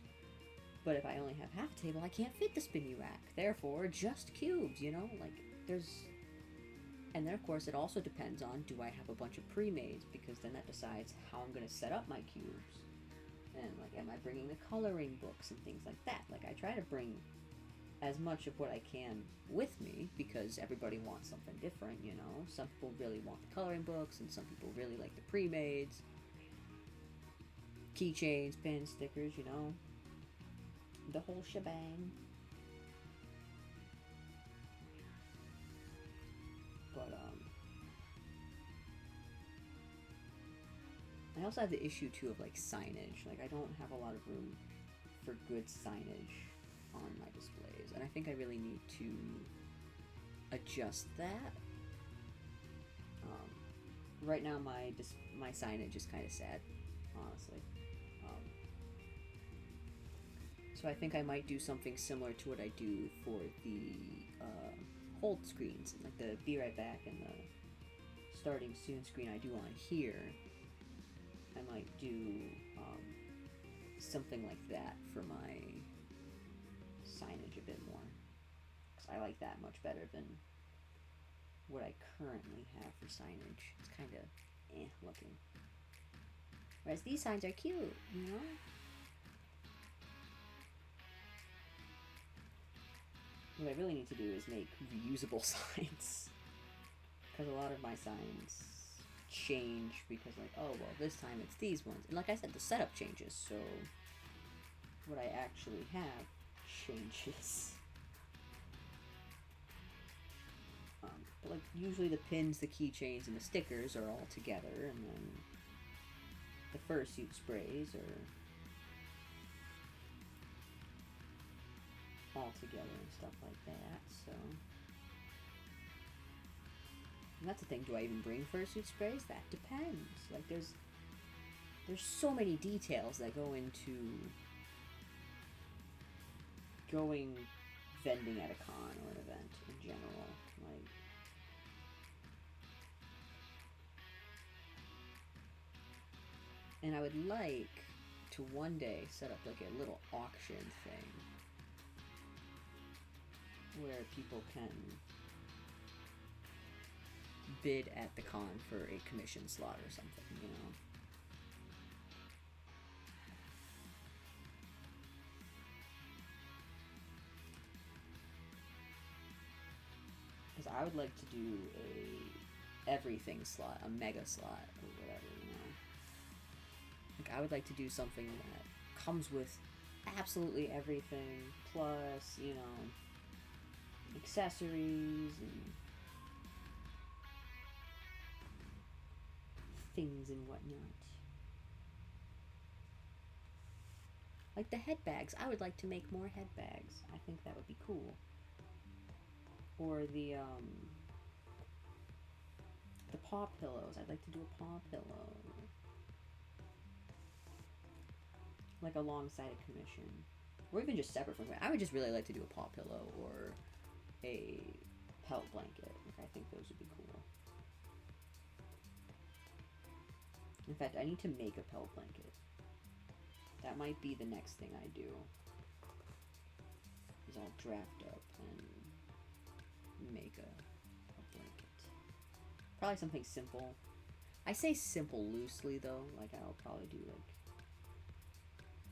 But if I only have half a table, I can't fit the spinny rack. Therefore, just cubes, you know? Like, there's... And then, of course, it also depends on, do I have a bunch of pre-mades? Because then that decides how I'm going to set up my cubes. And, like, am I bringing the coloring books and things like that? Like, I try to bring as much of what I can with me, because everybody wants something different, you know? Some people really want the coloring books, and some people really like the pre-mades. Keychains, pins, stickers, you know? The whole shebang. But, I also have the issue, too, of, like, signage. Like, I don't have a lot of room for good signage on my displays. And I think I really need to adjust that. Right now, my signage is kind of sad, honestly. So I think I might do something similar to what I do for the hold screens, like the Be Right Back and the Starting Soon screen I do on here. I might do something like that for my signage a bit more, because I like that much better than what I currently have for signage. It's kind of looking. Whereas these signs are cute, you know? What I really need to do is make reusable signs, because a lot of my signs change because, like, oh, well, this time it's these ones. And like I said, the setup changes, so what I actually have changes. But, like, usually the pins, the keychains, and the stickers are all together, and then the fursuit sprays are all together and stuff like that, so... And that's the thing, do I even bring fursuit sprays? That depends. Like, there's so many details that go into going vending at a con or an event in general. Like, and I would like to one day set up like a little auction thing where people can bid at the con for a commission slot or something, you know? Because I would like to do a everything slot, a mega slot, or whatever, you know? Like, I would like to do something that comes with absolutely everything, plus, you know, accessories and things and whatnot. Like the head bags. I would like to make more head bags. I think that would be cool. Or the paw pillows. I'd like to do a paw pillow. Like alongside a commission. Or even just separate from it. I would just really like to do a paw pillow or a pelt blanket. Like, I think those would be cool. In fact, I need to make a pelt blanket. That might be the next thing I do. Is I'll draft up and make a blanket. Probably something simple. I say simple loosely though. Like, I'll probably do like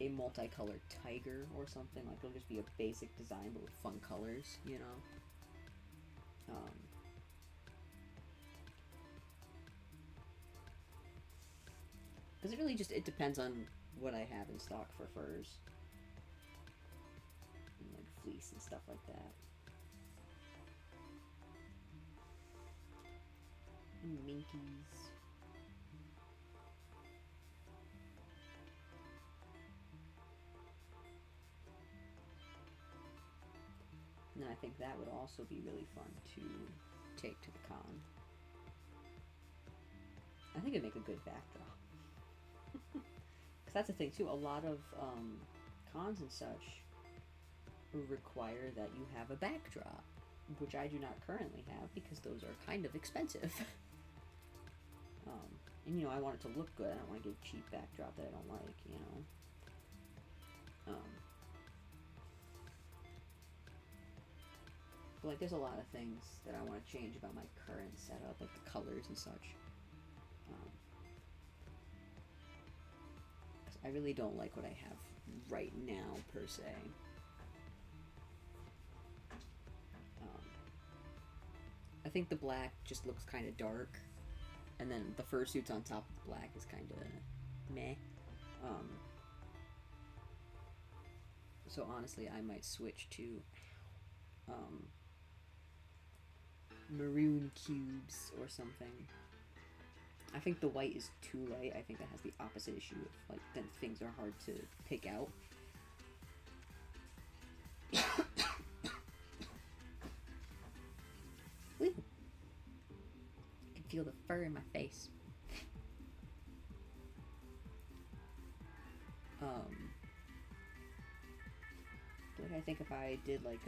a multicolored tiger or something. Like, it'll just be a basic design but with fun colors, you know? Because it really just, it depends on what I have in stock for furs. And like fleece and stuff like that. And minkies. And I think that would also be really fun to take to the con. I think it'd make a good backdrop. Because that's the thing too, a lot of cons and such require that you have a backdrop, which I do not currently have because those are kind of expensive. And, you know, I want it to look good. I don't want to get a cheap backdrop that I don't like, you know. But, like, there's a lot of things that I want to change about my current setup, like the colors and such. 'Cause I really don't like what I have right now, per se. I think the black just looks kind of dark, and then the fursuits on top of the black is kind of meh. So honestly, I might switch to maroon cubes or something. I think the white is too light. I think that has the opposite issue of, like, then things are hard to pick out. Woo! I can feel the fur in my face. But I think if I did like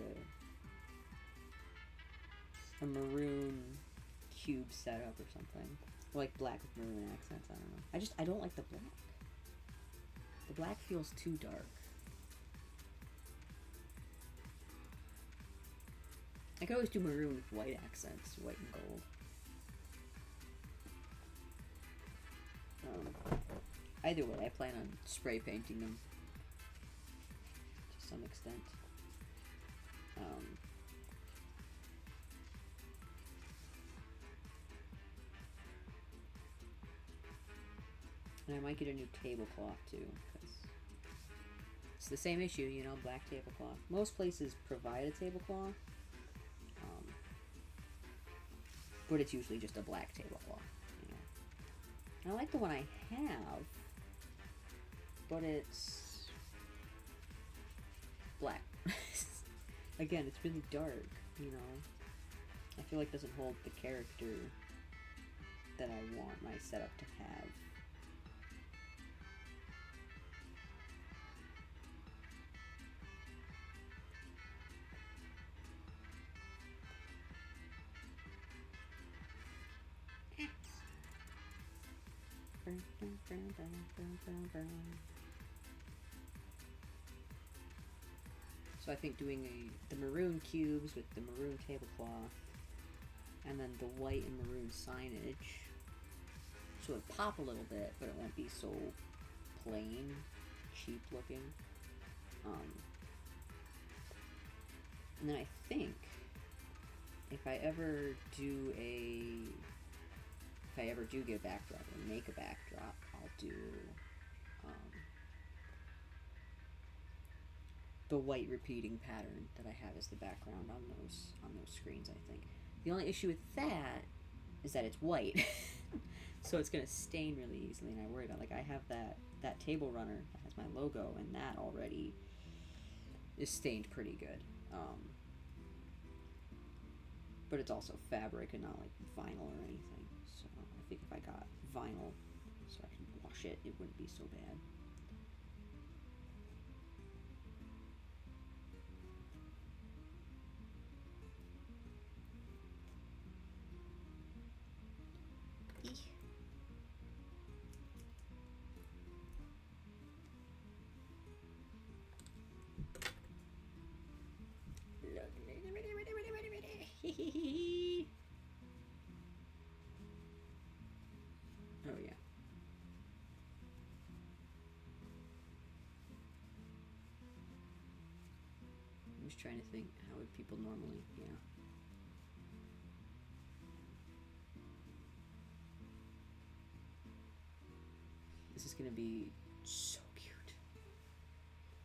a maroon cube setup or something, like black with maroon accents, I don't know. I don't like the black. The black feels too dark. I could always do maroon with white accents, white and gold. Either way, I plan on spray painting them to some extent. And I might get a new tablecloth too, because it's the same issue, you know, black tablecloth. Most places provide a tablecloth, but it's usually just a black tablecloth, you know. And I like the one I have, but it's black. Again, it's really dark, you know. I feel like it doesn't hold the character that I want my setup to have. So I think doing the maroon cubes with the maroon tablecloth, and then the white and maroon signage, so it pop a little bit, but it won't be so plain, cheap looking. And then I think if I ever do get a backdrop or make a backdrop, I'll do the white repeating pattern that I have as the background on those screens. I think the only issue with that is that it's white, so it's gonna stain really easily, and I worry about, like, I have that table runner that has my logo, and that already is stained pretty good. But it's also fabric and not like vinyl or anything. So I think if I got vinyl so I can wash it, it wouldn't be so bad. Oh yeah. I'm just trying to think, how would people normally, yeah. This is gonna be so cute.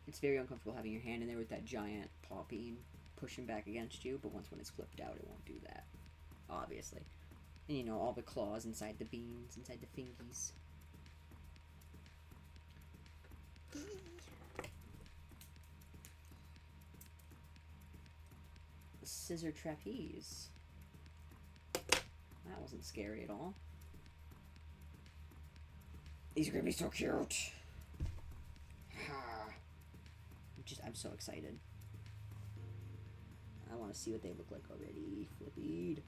It's very uncomfortable having your hand in there with that giant paw bean pushing back against you, but once when it's flipped out, it won't do that, obviously. And you know, all the claws inside the beans, inside the fingies. Scissor trapeze. That wasn't scary at all. These are gonna be so cute. I'm so excited. I want to see what they look like already. Flippied.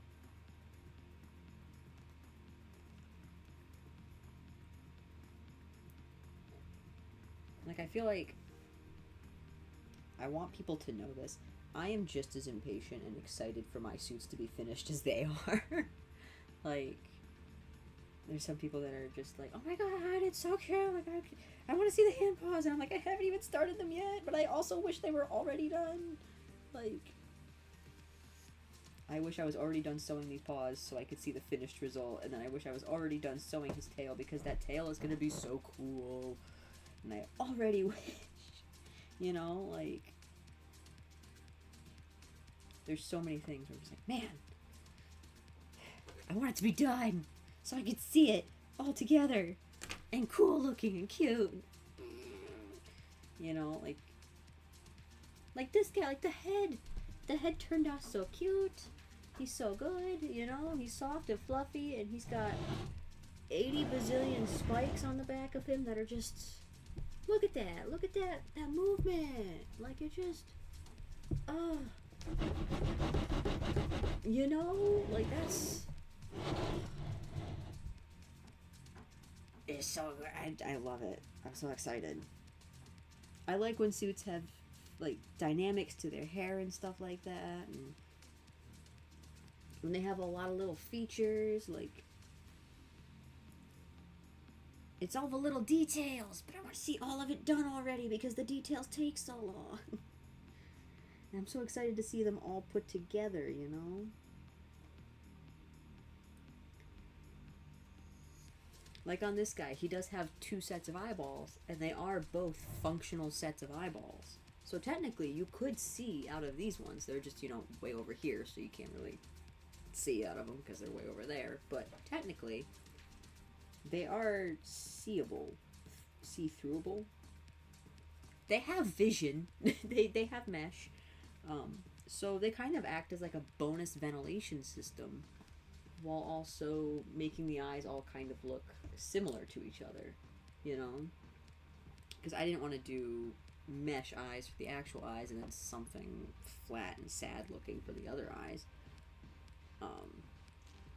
Like, I feel like I want people to know this. I am just as impatient and excited for my suits to be finished as they are. Like, there's some people that are just like, oh my god, it's so cute. Like, I want to see the hand paws. And I'm like, I haven't even started them yet, but I also wish they were already done. Like, I wish I was already done sewing these paws so I could see the finished result. And then I wish I was already done sewing his tail because that tail is going to be so cool. And I already wish, you know, like, there's so many things where I'm just like, man, I want it to be done so I could see it all together and cool looking and cute. You know, like this guy, like the head turned out so cute. He's so good, you know, he's soft and fluffy, and he's got 80 bazillion spikes on the back of him that are just, look at that movement. Like, it just, you know, like, that's, it's so good. I love it. I'm so excited. I like when suits have, like, dynamics to their hair and stuff like that, and when they have a lot of little features, like, it's all the little details, but I want to see all of it done already because the details take so long. And I'm so excited to see them all put together, you know? Like on this guy, he does have 2 sets of eyeballs, and they are both functional sets of eyeballs. So technically, you could see out of these ones. They're just, you know, way over here, so you can't really see out of them because they're way over there. But technically, they are seeable. See-throughable. They have vision. they have mesh. So they kind of act as like a bonus ventilation system while also making the eyes all kind of look similar to each other, you know? Because I didn't want to do mesh eyes for the actual eyes and then something flat and sad looking for the other eyes.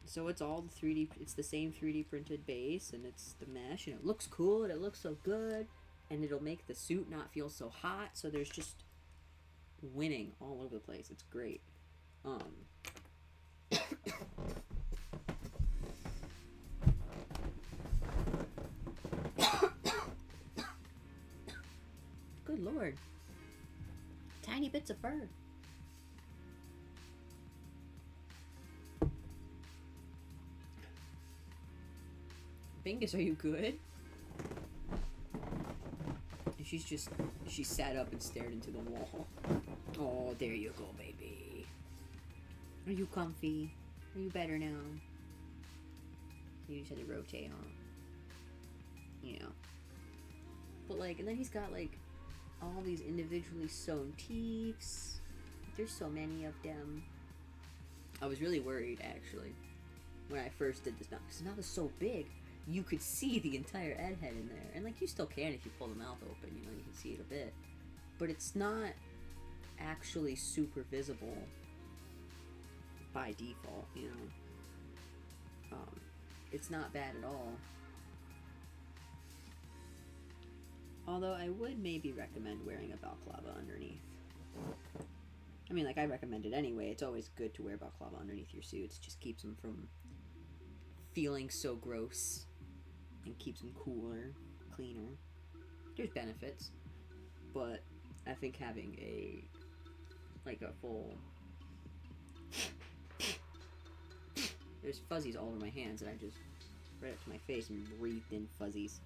So it's all the 3D, it's the same 3D printed base, and it's the mesh, and it looks cool, and it looks so good, and it'll make the suit not feel so hot, so there's just winning all over the place. It's great. Good lord. Tiny bits of fur. Bingus, are you good? And she sat up and stared into the wall. Oh, there you go, baby. Are you comfy? Are you better now? You just had to rotate, huh? Yeah. But, like, and then he's got, like, all these individually sewn teeths. There's so many of them. I was really worried, actually, when I first did this mouth, because the mouth is so big, you could see the entire Ed head in there. And, like, you still can if you pull the mouth open, you know, you can see it a bit. But it's not actually super visible by default, you know. It's not bad at all. Although I would maybe recommend wearing a balaclava underneath. I mean, like, I recommend it anyway. It's always good to wear balaclava underneath your suits. It just keeps them from feeling so gross and keeps them cooler, cleaner. There's benefits, but I think having a full there's fuzzies all over my hands, and I just right up to my face and breathed in fuzzies.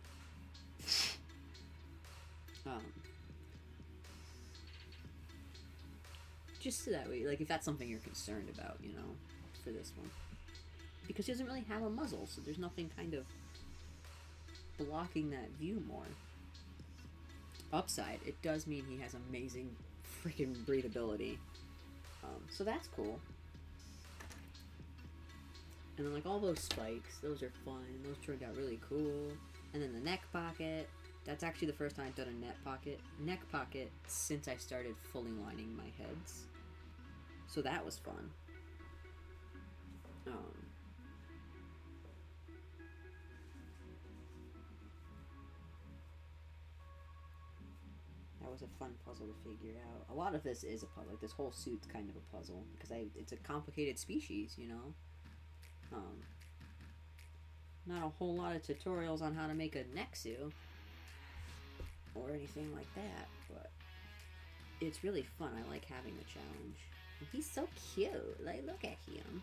Just so that way, like, if that's something you're concerned about, you know, for this one. Because he doesn't really have a muzzle, so there's nothing kind of blocking that view more. Upside, it does mean he has amazing freaking breathability. So that's cool. And then, like, all those spikes, those are fun. Those turned out really cool. And then the neck pocket. That's actually the first time I've done a neck pocket since I started fully lining my heads. So that was fun. was a fun puzzle to figure out. A lot of this is a puzzle. Like, this whole suit's kind of a puzzle because it's a complicated species, you know. Not a whole lot of tutorials on how to make a Nexu or anything like that, but it's really fun. I like having a challenge. And he's so cute. Like, look at him.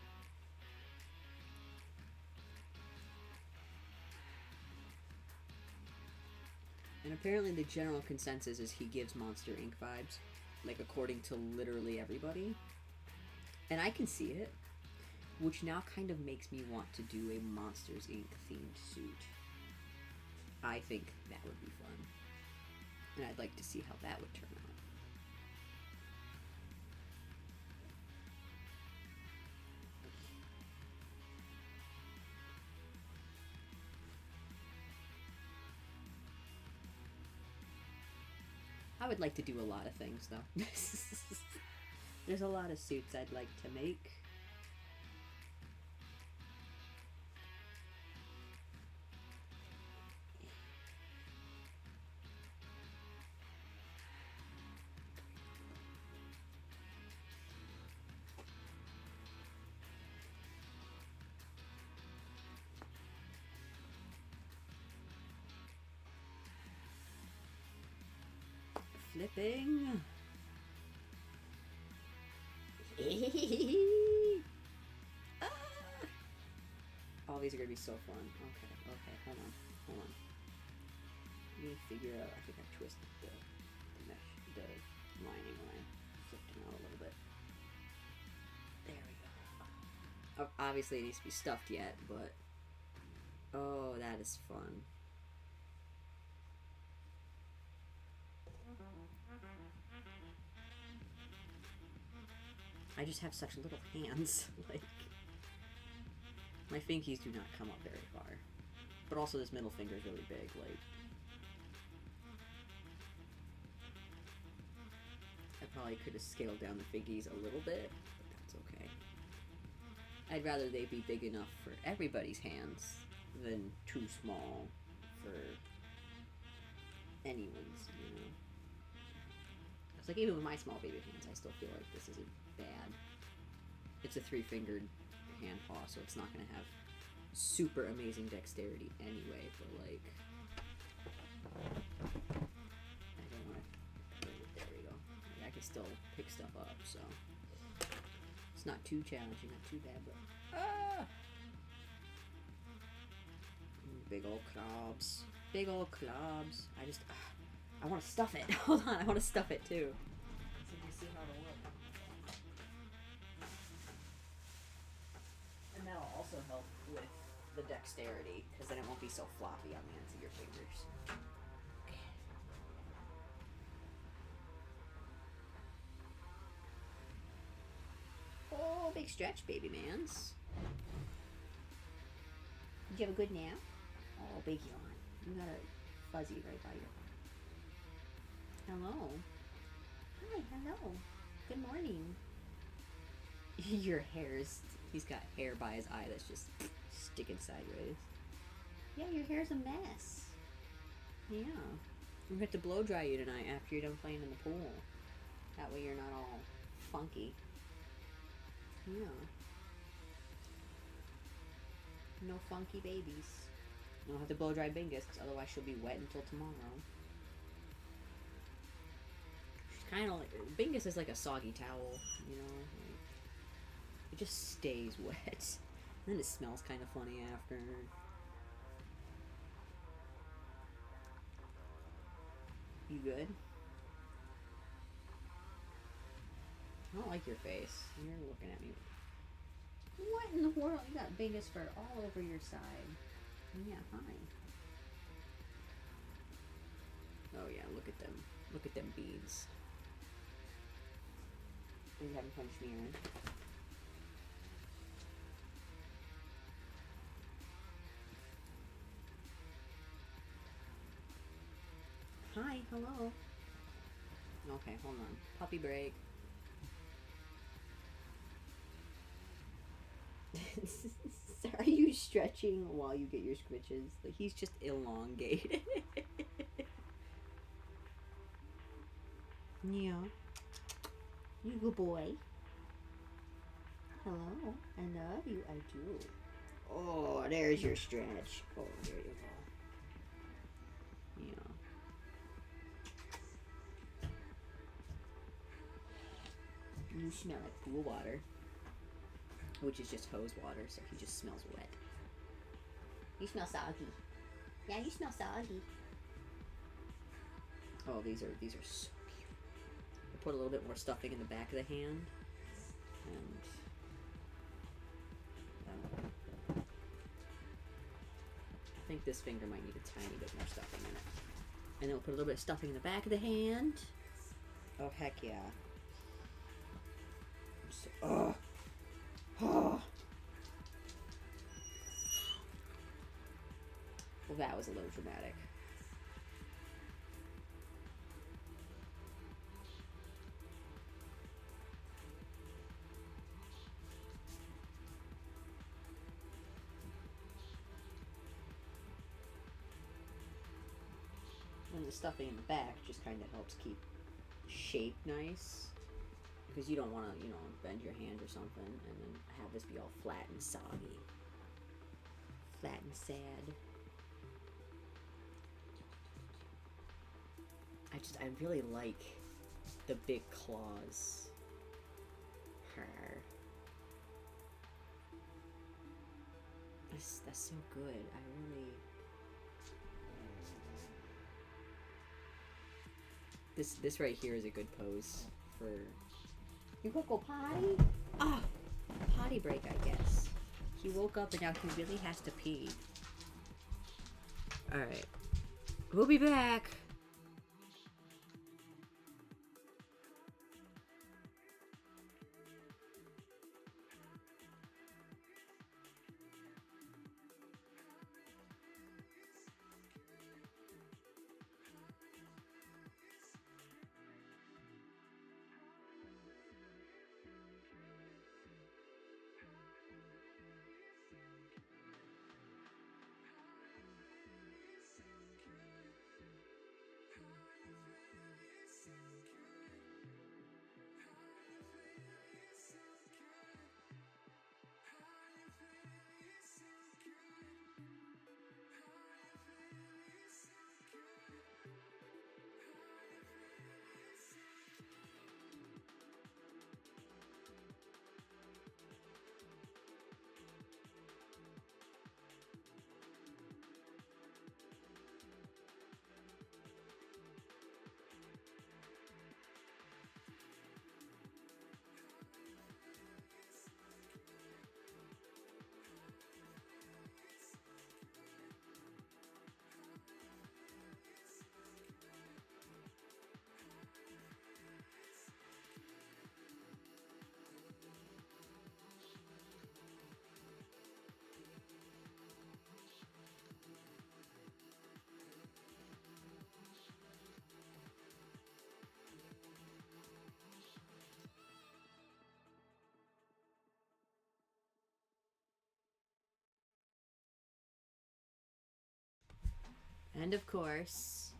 And apparently the general consensus is he gives Monster Inc. vibes, like, according to literally everybody. And I can see it, which now kind of makes me want to do a Monsters Inc. themed suit. I think that would be fun. And I'd like to see how that would turn out. I would like to do a lot of things, though. There's a lot of suits I'd like to make. Flipping. Ah! All these are gonna be so fun. Okay, hold on. Let me figure out. I think I twisted the mesh, the lining when I flipped them out a little bit. There we go. Obviously, it needs to be stuffed yet, but oh, that is fun. I just have such little hands. Like, my fingies do not come up very far. But also this middle finger is really big. Like, I probably could have scaled down the fingies a little bit, but that's okay. I'd rather they be big enough for everybody's hands than too small for anyone's, you know? It's like, even with my small baby hands, I still feel like this isn't bad. It's a 3-fingered hand paw, so it's not going to have super amazing dexterity anyway, but like, I don't want to, there we go. Like, I can still pick stuff up, so it's not too challenging, not too bad, but big old clobs. Big old clobs. I want to stuff it. Hold on, I want to stuff it too. So you can see how it'll look. And that'll also help with the dexterity, because then it won't be so floppy on the ends of your fingers. Okay. Oh, big stretch, baby mans. Did you have a good nap? Oh, big yawn. You got a fuzzy right by your. Hello. Hi, hello. Good morning. Your hair's. He's got hair by his eye that's just sticking sideways. Yeah, your hair's a mess. Yeah. We have to blow dry you tonight after you're done playing in the pool. That way you're not all funky. Yeah. No funky babies. You'll have to blow dry Bingus, because otherwise she'll be wet until tomorrow. She's kind of like... Bingus is like a soggy towel, you know? Like, it just stays wet. And then it smells kind of funny after. You good? I don't like your face. You're looking at me. What in the world? You got Bingus fur all over your side. Yeah, fine. Oh yeah, look at them. Look at them beads. Are you having fun smearing? Hi, hello. Okay, hold on. Puppy break. Are you stretching while you get your squitches? Like, he's just elongated. Yeah. You good boy. Hello. I love you. I do. Oh, there's your stretch. Oh, there you go. Yeah. You smell like pool water, which is just hose water, so he just smells wet. You smell soggy. Yeah, you smell soggy. Oh, these are so cute. I put a little bit more stuffing in the back of the hand, and I think this finger might need a tiny bit more stuffing in it. And then we'll put a little bit of stuffing in the back of the hand. Oh, heck yeah. Oh. Oh. Well, that was a little dramatic. And the stuffing in the back just kind of helps keep shape nice. Because you don't want to, bend your hand or something and then have this be all flat and soggy. Flat and sad. I really like the big claws. That's so good. I really... This right here is a good pose for... You gonna go potty? Ah! Potty break, I guess. He woke up and now he really has to pee. Alright. We'll be back. And of course,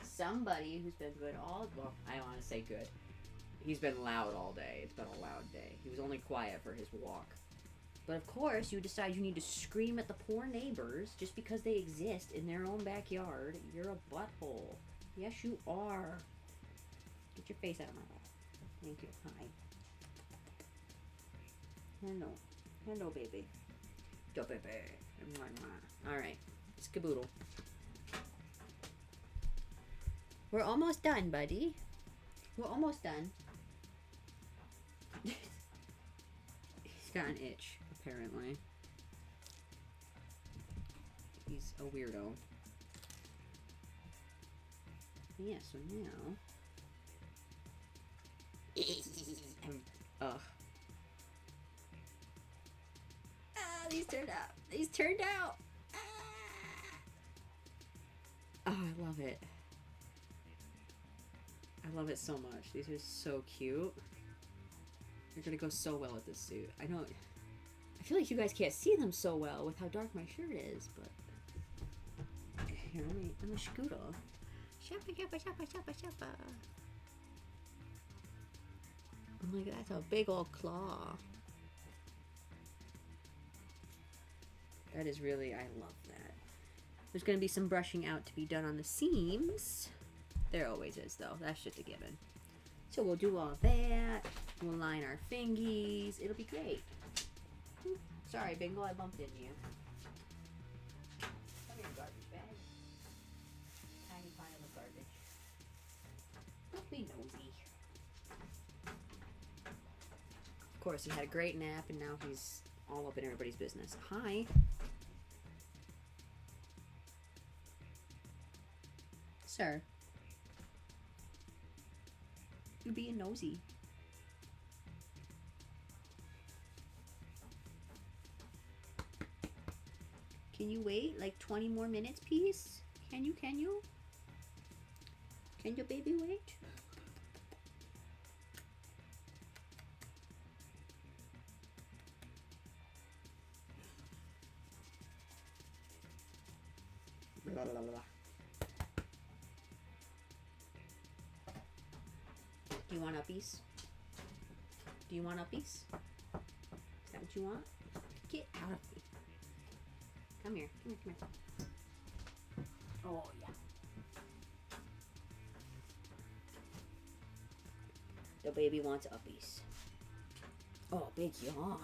somebody who's been good well, I don't want to say good. He's been loud all day. It's been a loud day. He was only quiet for his walk. But of course, you decide you need to scream at the poor neighbors just because they exist in their own backyard. You're a butthole. Yes, you are. Get your face out of my lap. Thank you. Hi. Hello. Hello, baby. Yo, baby. Alright. Skaboodle. We're almost done, buddy. We're almost done. He's got an itch, apparently. He's a weirdo. Yeah, so now... Ugh. Ah, these turned out. These turned out. Ah. Oh, I love it. I love it so much. These are so cute. They're gonna go so well with this suit. I know. I feel like you guys can't see them so well with how dark my shirt is, but here, let me scoot off. Shoppa, shoppa, shoppa, shoppa, shoppa. I'm like, that's a big old claw. That is really, I love that. There's going to be some brushing out to be done on the seams. There always is, though. That's just a given. So we'll do all that. We'll line our fingies. It'll be great. Sorry, Bingo, I bumped into you. Come here, garbage bag. Tiny pile of garbage. Don't be nosy. Of course, he had a great nap, and now he's all up in everybody's business. Hi. Sir. You're being nosy. Can you wait like 20 more minutes, please? Can you? Can you? Can your baby wait? Blah, blah, blah. Do you want uppies? Do you want uppies? Is that what you want? Get out of me. Come here. Come here, come here. Oh, yeah. The baby wants uppies. Oh, big yawn.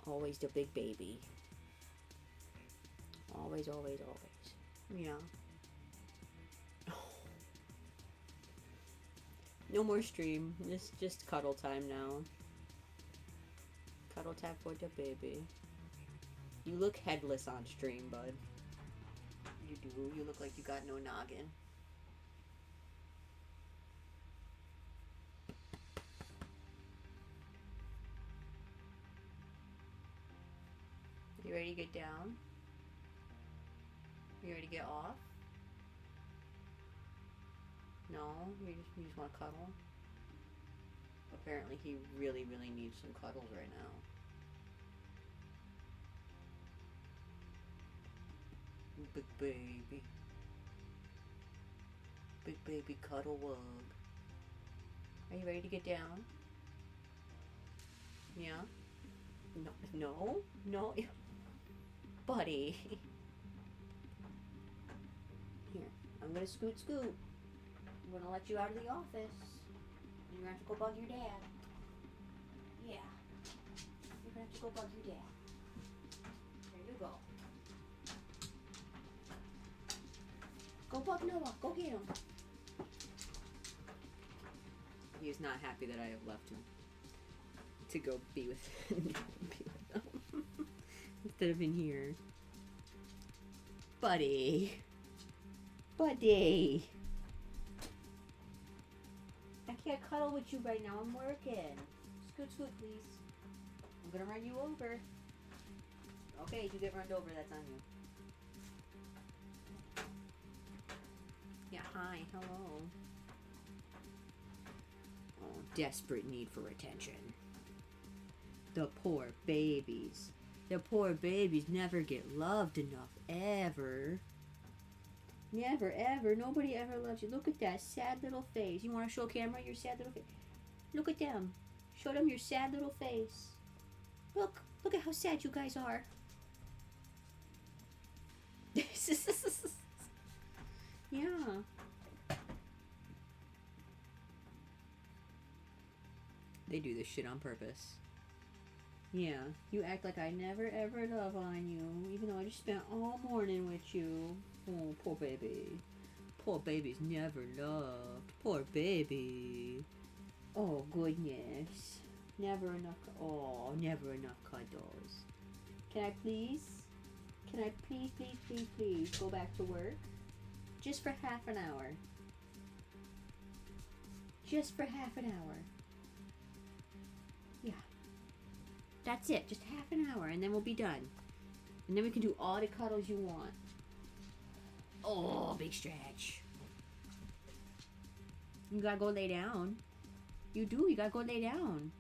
Always the big baby. Always, always, always. Yeah. No more stream. It's just cuddle time now. Cuddle time for the baby. You look headless on stream, bud. You do. You look like you got no noggin. You ready to get down? You ready to get off? No? You just want to cuddle? Apparently he really, really needs some cuddles right now. Big baby. Big baby cuddle wug. Are you ready to get down? Yeah? No, no, no. Buddy. Here, I'm gonna scoot. I'm gonna let you out of the office. You're gonna have to go bug your dad. Yeah. You're gonna have to go bug your dad. There you go. Go bug Noah. Go get him. He's not happy that I have left him to go be with them instead of in here. Buddy. Buddy. I can't cuddle with you right now. I'm working. Scoot, please. I'm gonna run you over. Okay, you get run over. That's on you. Yeah, hi. Hello. Oh, desperate need for attention. The poor babies. The poor babies never get loved enough, ever. Never, ever. Nobody ever loves you. Look at that sad little face. You want to show camera your sad little face? Look at them. Show them your sad little face. Look at how sad you guys are. Yeah. They do this shit on purpose. Yeah, you act like I never ever love on you, even though I just spent all morning with you. Oh, poor baby. Poor baby's never loved. Poor baby. Oh, goodness. Never enough. Oh, never enough cuddles. Can I please? Can I please go back to work? Just for half an hour. Just for half an hour. Yeah. That's it. Just half an hour, and then we'll be done. And then we can do all the cuddles you want. Oh, big stretch. You gotta go lay down. You do. You gotta go lay down.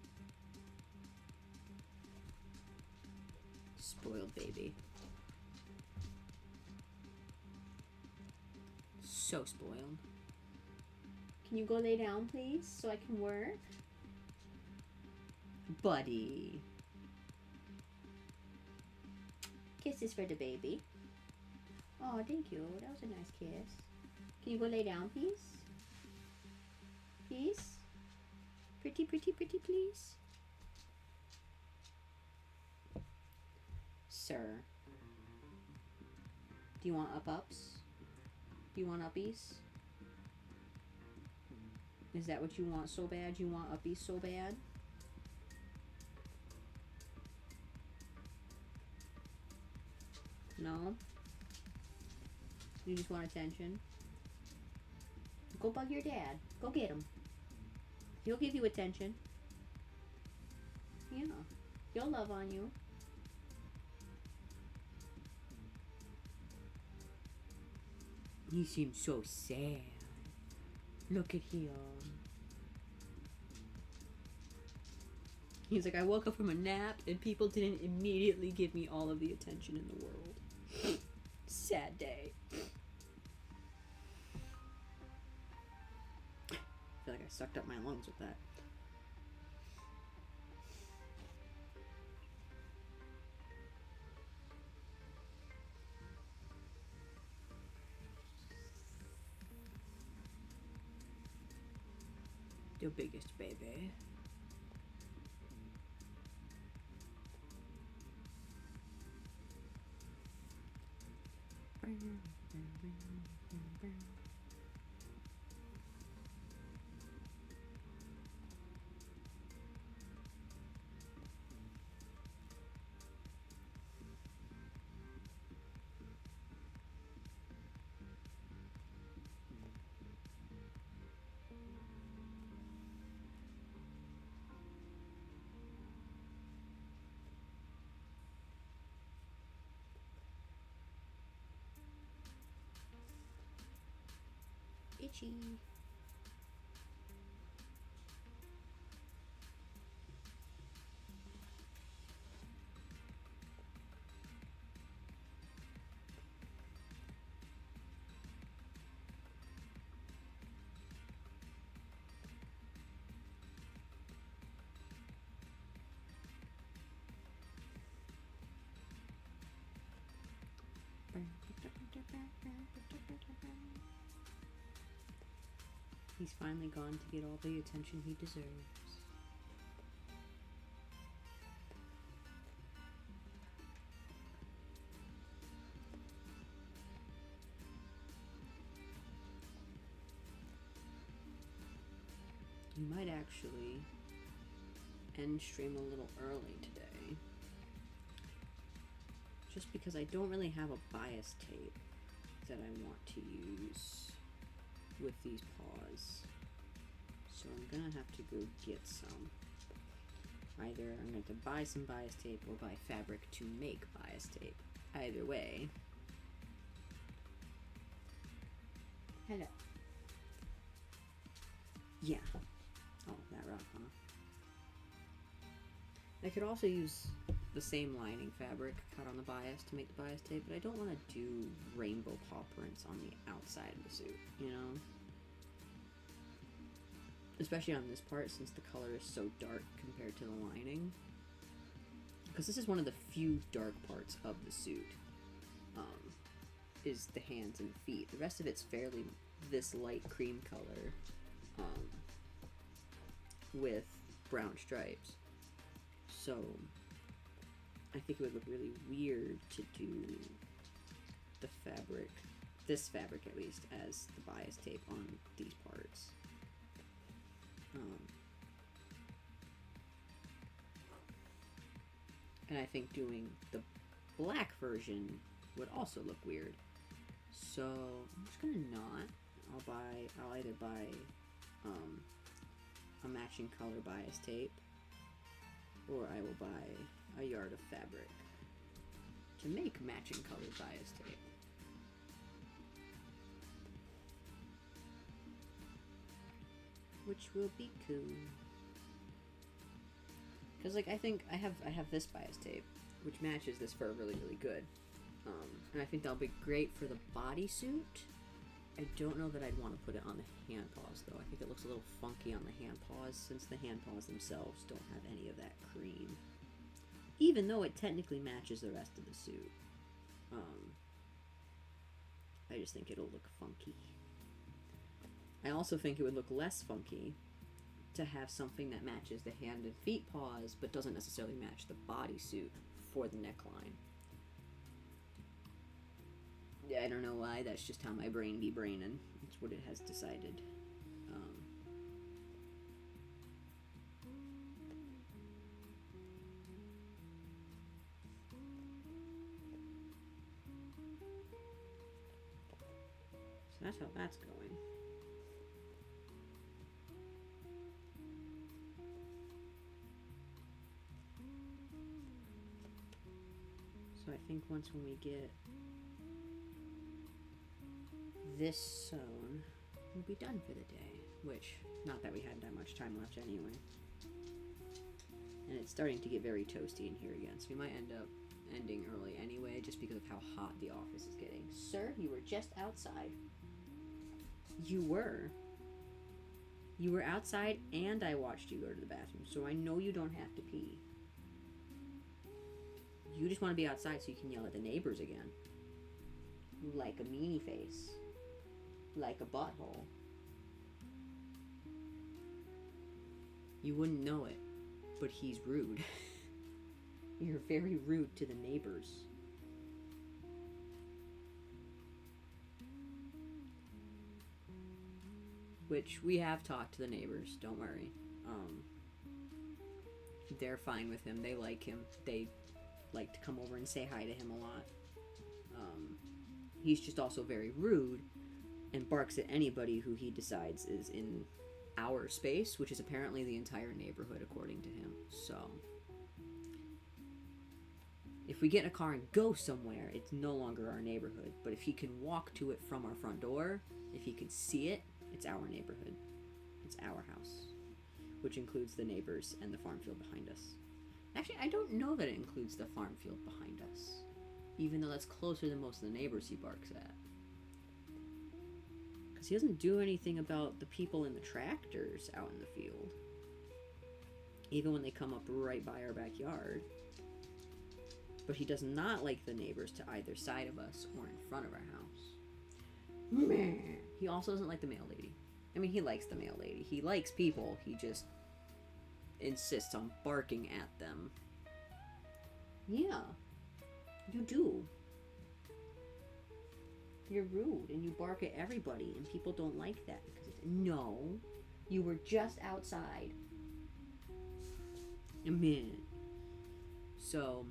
Spoiled baby. so spoiled. Can you go lay down, please, so I can work? Buddy. Kisses for the baby. Oh, thank you. That was a nice kiss. Can you go lay down, please? Please? Pretty, pretty, pretty, please? Sir. Do you want up-ups? Do you want uppies? Is that what you want so bad? You want uppies so bad? No? You just want attention? Go bug your dad. Go get him. He'll give you attention. Yeah. He'll love on you. He seems so sad. Look at him. He's like, I woke up from a nap and people didn't immediately give me all of the attention in the world. Sad day. I feel like I sucked up my lungs with that. Your biggest baby. Itchy. He's finally gone to get all the attention he deserves. You might actually end stream a little early today. Just because I don't really have a bias tape that I want to use with these paws. So I'm gonna have to go get some. Either I'm going to buy some bias tape or buy fabric to make bias tape. Either way. Hello. Yeah. Oh, that rock, huh? I could also use the same lining fabric cut on the bias to make the bias tape, but I don't want to do rainbow paw prints on the outside of the suit, you know? Especially on this part, since the color is so dark compared to the lining. Because this is one of the few dark parts of the suit, is the hands and feet. The rest of it's fairly this light cream color, with brown stripes. So I think it would look really weird to do the fabric, this fabric at least, as the bias tape on these parts. And I think doing the black version would also look weird. So I'm just gonna not. I'll either buy a matching color bias tape, or I will buy a yard of fabric to make matching colored bias tape. Which will be cool. Because, like, I think I have this bias tape, which matches this fur really, really good. And I think that'll be great for the bodysuit. I don't know that I'd want to put it on the hand paws, though. I think it looks a little funky on the hand paws, since the hand paws themselves don't have any of that cream. Even though it technically matches the rest of the suit. I just think it'll look funky. I also think it would look less funky to have something that matches the hand and feet paws, but doesn't necessarily match the bodysuit for the neckline. I don't know why, that's just how my brain be braining. It's what it has decided. So that's how that's going. So I think once when we get this sewn, we'll be done for the day. Which, not that we had that much time left anyway. And it's starting to get very toasty in here again, so we might end up ending early anyway, just because of how hot the office is getting. Sir, you were just outside. You were. You were outside and I watched you go to the bathroom, so I know you don't have to pee. You just want to be outside so you can yell at the neighbors again. Like a meanie face. Like a butthole. You wouldn't know it, but he's rude. You're very rude to the neighbors. Which, we have talked to the neighbors, don't worry. They're fine with him. They like him. They like to come over and say hi to him a lot. He's just also very rude and barks at anybody who he decides is in our space, which is apparently the entire neighborhood according to him. So if we get in a car and go somewhere, it's no longer our neighborhood. But if he can walk to it from our front door, if he can see it, it's our neighborhood. It's our house, which includes the neighbors and the farm field behind us. Actually, I don't know that it includes the farm field behind us, even though that's closer than most of the neighbors he barks at. Because he doesn't do anything about the people in the tractors out in the field, even when they come up right by our backyard. But he does not like the neighbors to either side of us or in front of our house. Meh. He also doesn't like the mail lady. I mean, he likes the mail lady. He likes people. He just insists on barking at them. Yeah, you do. You're rude and you bark at everybody, and people don't like that because it's, no, you were just outside. A minute. So,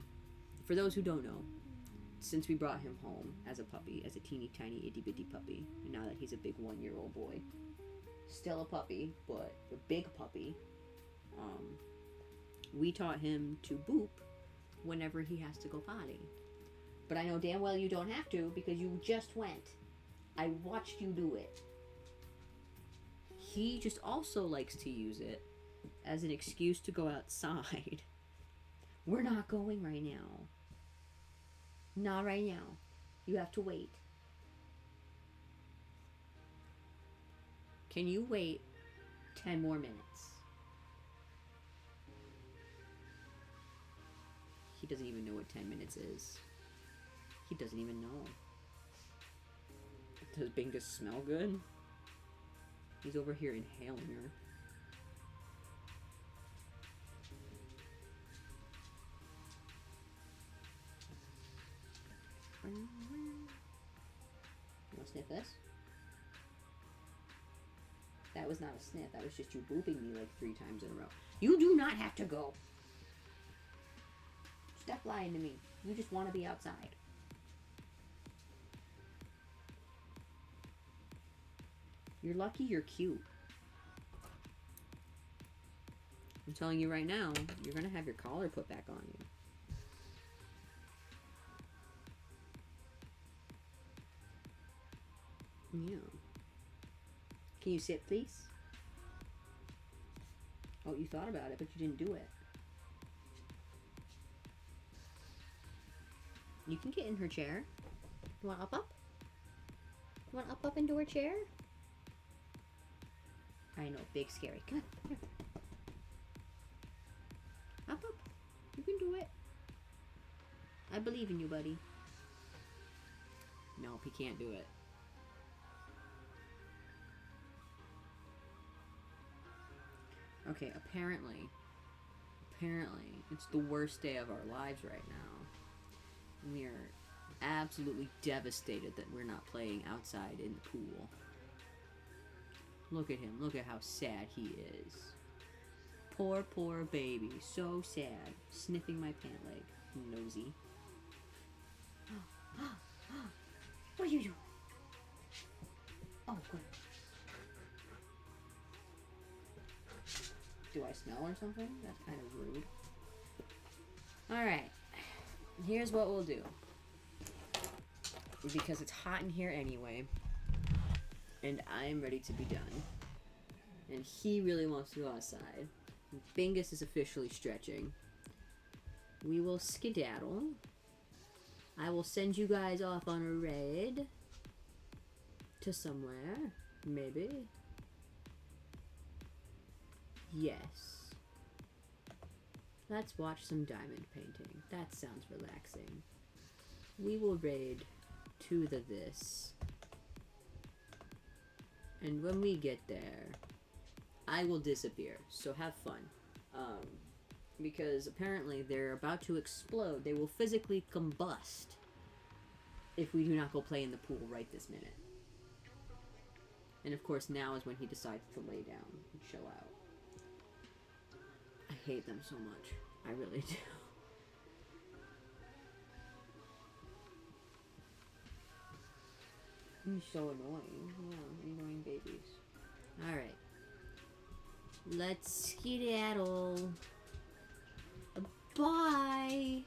for those who don't know, since we brought him home as a puppy, as a teeny tiny itty bitty puppy, and now that he's a big 1-year-old boy, still a puppy, but a big puppy, we taught him to boop whenever he has to go potty. But I know damn well you don't have to because you just went. I watched you do it. He just also likes to use it as an excuse to go outside. We're not going right now. Not right now. You have to wait. Can you wait 10 more minutes? He doesn't even know what 10 minutes is. He doesn't even know. Does Bingus smell good? He's over here inhaling her. You want to sniff this? That was not a sniff. That was just you booping me like 3 times in a row. You do not have to go. Stop lying to me. You just want to be outside. You're lucky you're cute. I'm telling you right now, you're going to have your collar put back on you. Yeah. Can you sit, please? Oh, you thought about it, but you didn't do it. You can get in her chair. You want up? You want up into her chair? I know, big scary. Come on, here. Up. You can do it. I believe in you, buddy. Nope, he can't do it. Okay, apparently, it's the worst day of our lives right now. We are absolutely devastated that we're not playing outside in the pool. Look at him. Look at how sad he is. Poor, poor baby. So sad. Sniffing my pant leg. Nosy. What are you doing? Oh, good. Do I smell or something? That's kind of rude. Alright. Here's what we'll do. Because it's hot in here anyway. And I'm ready to be done. And he really wants to go outside. Bingus is officially stretching. We will skedaddle. I will send you guys off on a raid. To somewhere. Maybe. Yes. Let's watch some diamond painting. That sounds relaxing. We will raid to the this. And when we get there, I will disappear. So have fun. Because apparently they're about to explode. They will physically combust if we do not go play in the pool right this minute. And of course now is when he decides to lay down and chill out. I hate them so much. I really do. He's so annoying. Yeah, annoying babies. Alright. Let's skedaddle. Bye!